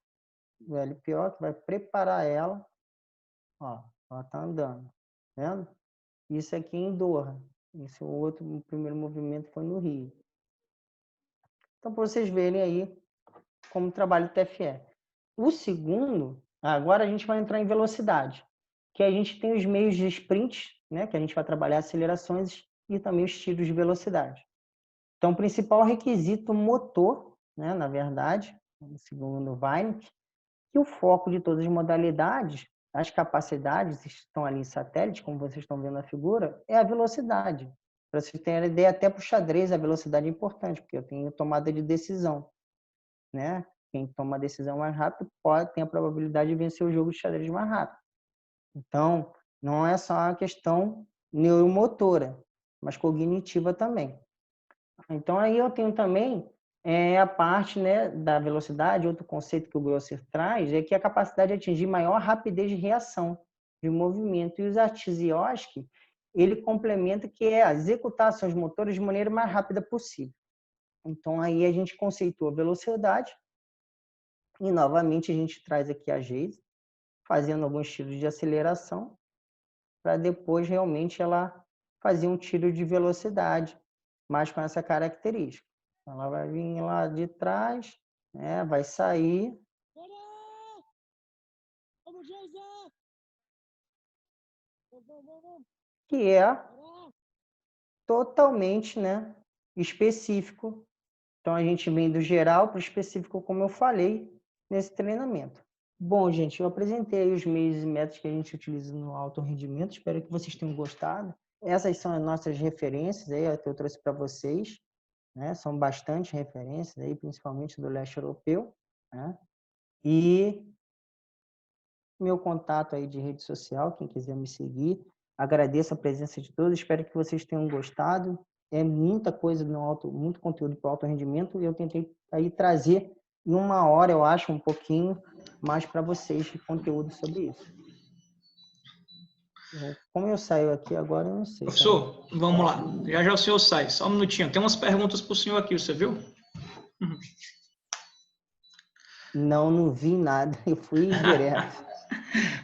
o LPO, que vai preparar ela. Ó, ela está andando, tá vendo? Isso aqui em Doha. Esse o primeiro movimento foi no Rio. Então, para vocês verem aí como trabalha o TFE. O segundo, agora a gente vai entrar em velocidade, que a gente tem os meios de sprint, né, que a gente vai trabalhar acelerações e também os tiros de velocidade. Então, o principal requisito motor, né, na verdade, segundo o Weineck, que o foco de todas as modalidades, as capacidades estão ali em satélite, como vocês estão vendo na figura, é a velocidade. Para vocês terem ideia, até para o xadrez a velocidade é importante, porque eu tenho tomada de decisão, né? Quem toma a decisão mais rápido tem a probabilidade de vencer o jogo de xadrez mais rápido. Então, não é só uma questão neuromotora, mas cognitiva também. Então, aí eu tenho também a parte, né, da velocidade. Outro conceito que o Grosser traz é que a capacidade de atingir maior rapidez de reação de movimento. E o Zatsioski, ele complementa que é executar ações motoras de maneira mais rápida possível. Então, aí a gente conceitua a velocidade e, novamente, a gente traz aqui a Geise, fazendo alguns tiros de aceleração, para depois, realmente, ela fazer um tiro de velocidade, mas com essa característica. Ela vai vir lá de trás, né, vai sair. Que é totalmente, né, específico Então, a gente vem do geral para o específico, como eu falei, nesse treinamento. Bom, gente, eu apresentei aí os meios e métodos que a gente utiliza no alto rendimento. Espero que vocês tenham gostado. Essas são as nossas referências aí, que eu trouxe para vocês, né? São bastante referências aí, principalmente do leste europeu, né? E meu contato aí de rede social, quem quiser me seguir. Agradeço a presença de todos, espero que vocês tenham gostado. É muita coisa no alto, muito conteúdo para o alto rendimento e eu tentei aí trazer em 1 hora, eu acho, um pouquinho mais para vocês de conteúdo sobre isso. Como eu saio aqui agora, eu não sei. Professor, vamos lá. Já já o senhor sai. Só um minutinho. Tem umas perguntas para o senhor aqui, você viu? Não vi nada. Eu fui direto.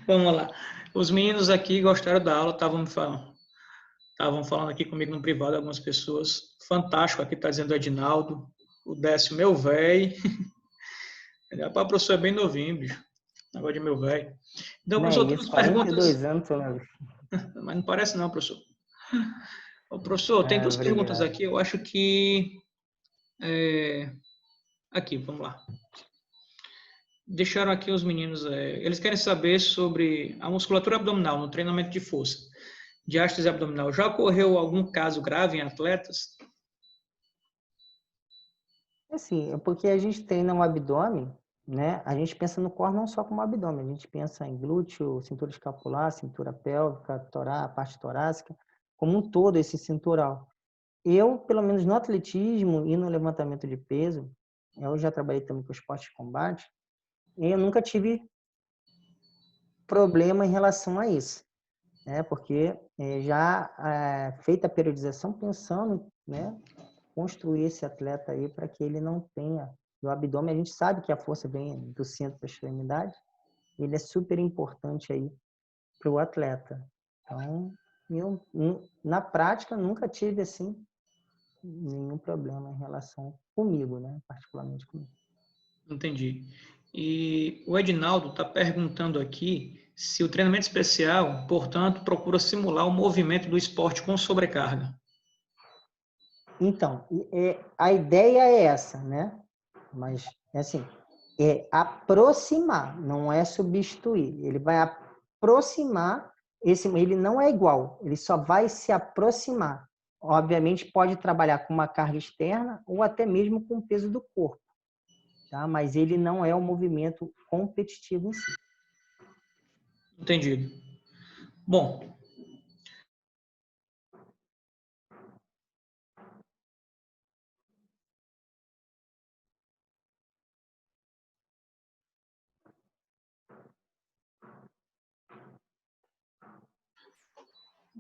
Vamos lá. Os meninos aqui gostaram da aula, estavam falando aqui comigo no privado, algumas pessoas. Fantástico, aqui está dizendo o Edinaldo. O Décio, meu velho. O professor é bem novinho, bicho. Negócio de meu velho. Então, professor, tem umas perguntas. 42 anos, Mas não parece não, professor. Ô, professor, tem duas perguntas aqui. Eu acho que... Aqui, vamos lá. Deixaram aqui os meninos... Eles querem saber sobre a musculatura abdominal no treinamento de força. Diástase abdominal. Já ocorreu algum caso grave em atletas? Assim, é porque a gente treina o abdômen, né? A gente pensa no core não só como abdômen, a gente pensa em glúteo, cintura escapular, cintura pélvica, parte torácica, como um todo esse cintural. Eu, pelo menos no atletismo e no levantamento de peso, eu já trabalhei também com esporte de combate, e eu nunca tive problema em relação a isso, né? Porque já feita a periodização pensando, né? Construir esse atleta aí para que ele não tenha do abdômen. A gente sabe que a força vem do centro para a extremidade. Ele é super importante aí para o atleta. Então, eu, na prática, nunca tive, assim, nenhum problema em relação comigo, né? Particularmente comigo. Entendi. E o Edinaldo está perguntando aqui se o treinamento especial, portanto, procura simular o movimento do esporte com sobrecarga. Então, a ideia é essa, né? Mas, assim, é aproximar, não é substituir. Ele vai aproximar, ele não é igual, ele só vai se aproximar. Obviamente, pode trabalhar com uma carga externa ou até mesmo com o peso do corpo, tá? Mas ele não é um movimento competitivo em si. Entendido. Bom,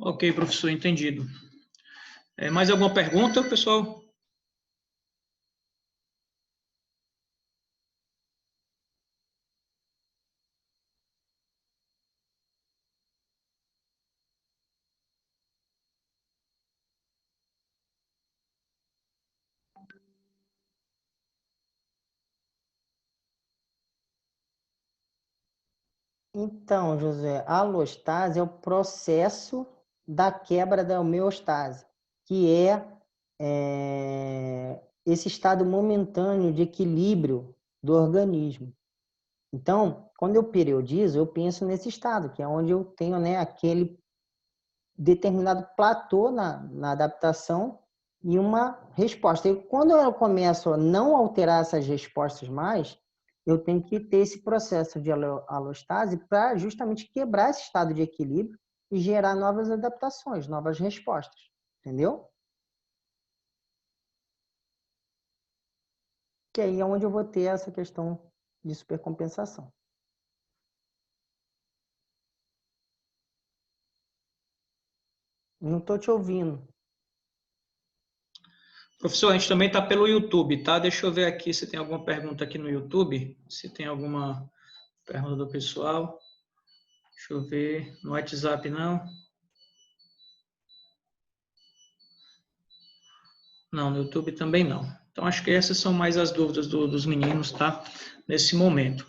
ok, professor, entendido. Mais alguma pergunta, pessoal? Então, José, a alostase é o processo da quebra da homeostase, que é esse estado momentâneo de equilíbrio do organismo. Então, quando eu periodizo, eu penso nesse estado, que é onde eu tenho, né, aquele determinado platô na adaptação e uma resposta. E quando eu começo a não alterar essas respostas mais, eu tenho que ter esse processo de alostase para justamente quebrar esse estado de equilíbrio e gerar novas adaptações, novas respostas. Entendeu? Que aí é onde eu vou ter essa questão de supercompensação. Não estou te ouvindo. Professor, a gente também está pelo YouTube, tá? Deixa eu ver aqui se tem alguma pergunta aqui no YouTube, se tem alguma pergunta do pessoal. Deixa eu ver. No WhatsApp, não. Não, no YouTube também não. Então, acho que essas são mais as dúvidas dos meninos, tá? Nesse momento.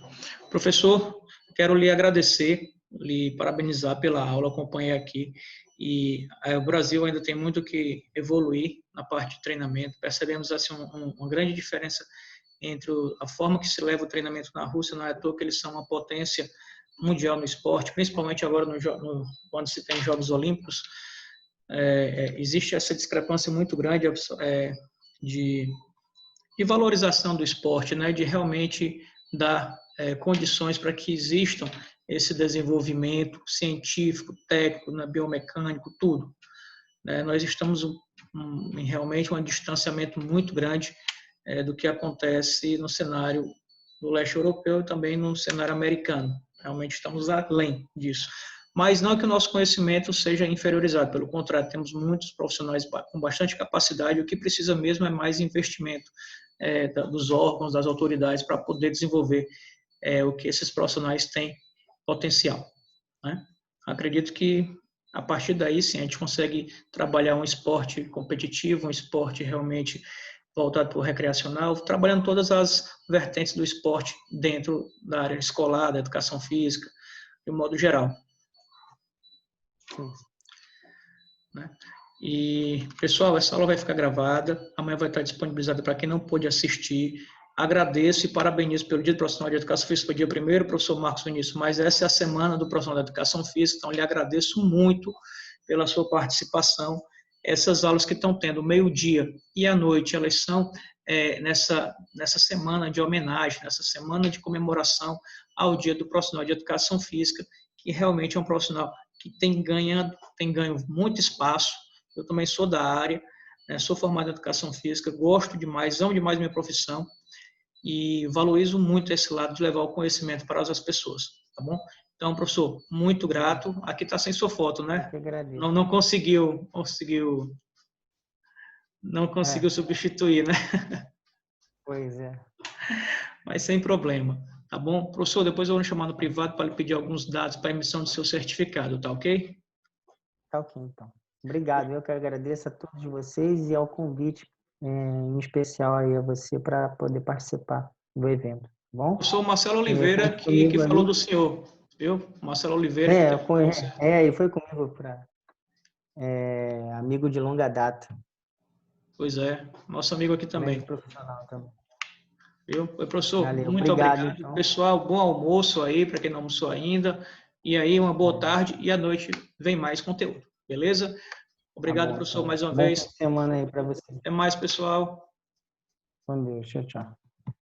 Professor, quero lhe agradecer, lhe parabenizar pela aula, acompanhei aqui. E o Brasil ainda tem muito que evoluir na parte de treinamento. Percebemos assim, uma grande diferença entre a forma que se leva o treinamento na Rússia. Não é à toa que eles são uma potência mundial no esporte, principalmente agora quando se tem Jogos Olímpicos. Existe essa discrepância muito grande de valorização do esporte, né? De realmente dar condições para que existam esse desenvolvimento científico, técnico, biomecânico, tudo. Nós estamos em realmente um distanciamento muito grande do que acontece no cenário do leste europeu e também no cenário americano. Realmente estamos além disso. Mas não que o nosso conhecimento seja inferiorizado, pelo contrário, temos muitos profissionais com bastante capacidade, o que precisa mesmo é mais investimento dos órgãos, das autoridades, para poder desenvolver o que esses profissionais têm potencial, né? Acredito que a partir daí, sim, a gente consegue trabalhar um esporte competitivo, um esporte realmente voltado para o recreacional, trabalhando todas as vertentes do esporte dentro da área escolar, da educação física, de um modo geral. Sim. Né? E, pessoal, essa aula vai ficar gravada, amanhã vai estar disponibilizada para quem não pôde assistir. Agradeço e parabenizo pelo Dia do Profissional de Educação Física, foi dia 1º, professor Marcos Vinícius, mas essa é a semana do Profissional da Educação Física, então lhe agradeço muito pela sua participação. Essas aulas que estão tendo meio-dia e à noite, elas são nessa semana de homenagem, nessa semana de comemoração ao Dia do Profissional de Educação Física, que realmente é um profissional que tem ganho muito espaço. Eu também sou da área, sou formado em Educação Física, gosto demais, amo demais minha profissão, e valorizo muito esse lado de levar o conhecimento para as pessoas, tá bom? Então, professor, muito grato. Aqui está sem sua foto, né? Eu que agradeço. Não conseguiu substituir, né? Pois é. Mas sem problema, tá bom? Professor, depois eu vou chamar no privado para lhe pedir alguns dados para a emissão do seu certificado, tá ok? Tá ok, então. Obrigado. Eu que agradeço a todos vocês e ao convite, em especial aí a você para poder participar do evento, tá bom? Eu sou o Marcelo Oliveira, que falou do senhor, viu? Marcelo Oliveira. Ele foi comigo para amigo de longa data. Pois é, nosso amigo aqui também. Profissional também. Viu? Oi, professor, Valeu, muito obrigado. Então. Pessoal, bom almoço aí, para quem não almoçou ainda. E aí, uma boa tarde e à noite vem mais conteúdo, beleza? Obrigado, professor, mais uma vez. Boa semana aí para você. Até mais, pessoal. Com Deus. Tchau, tchau.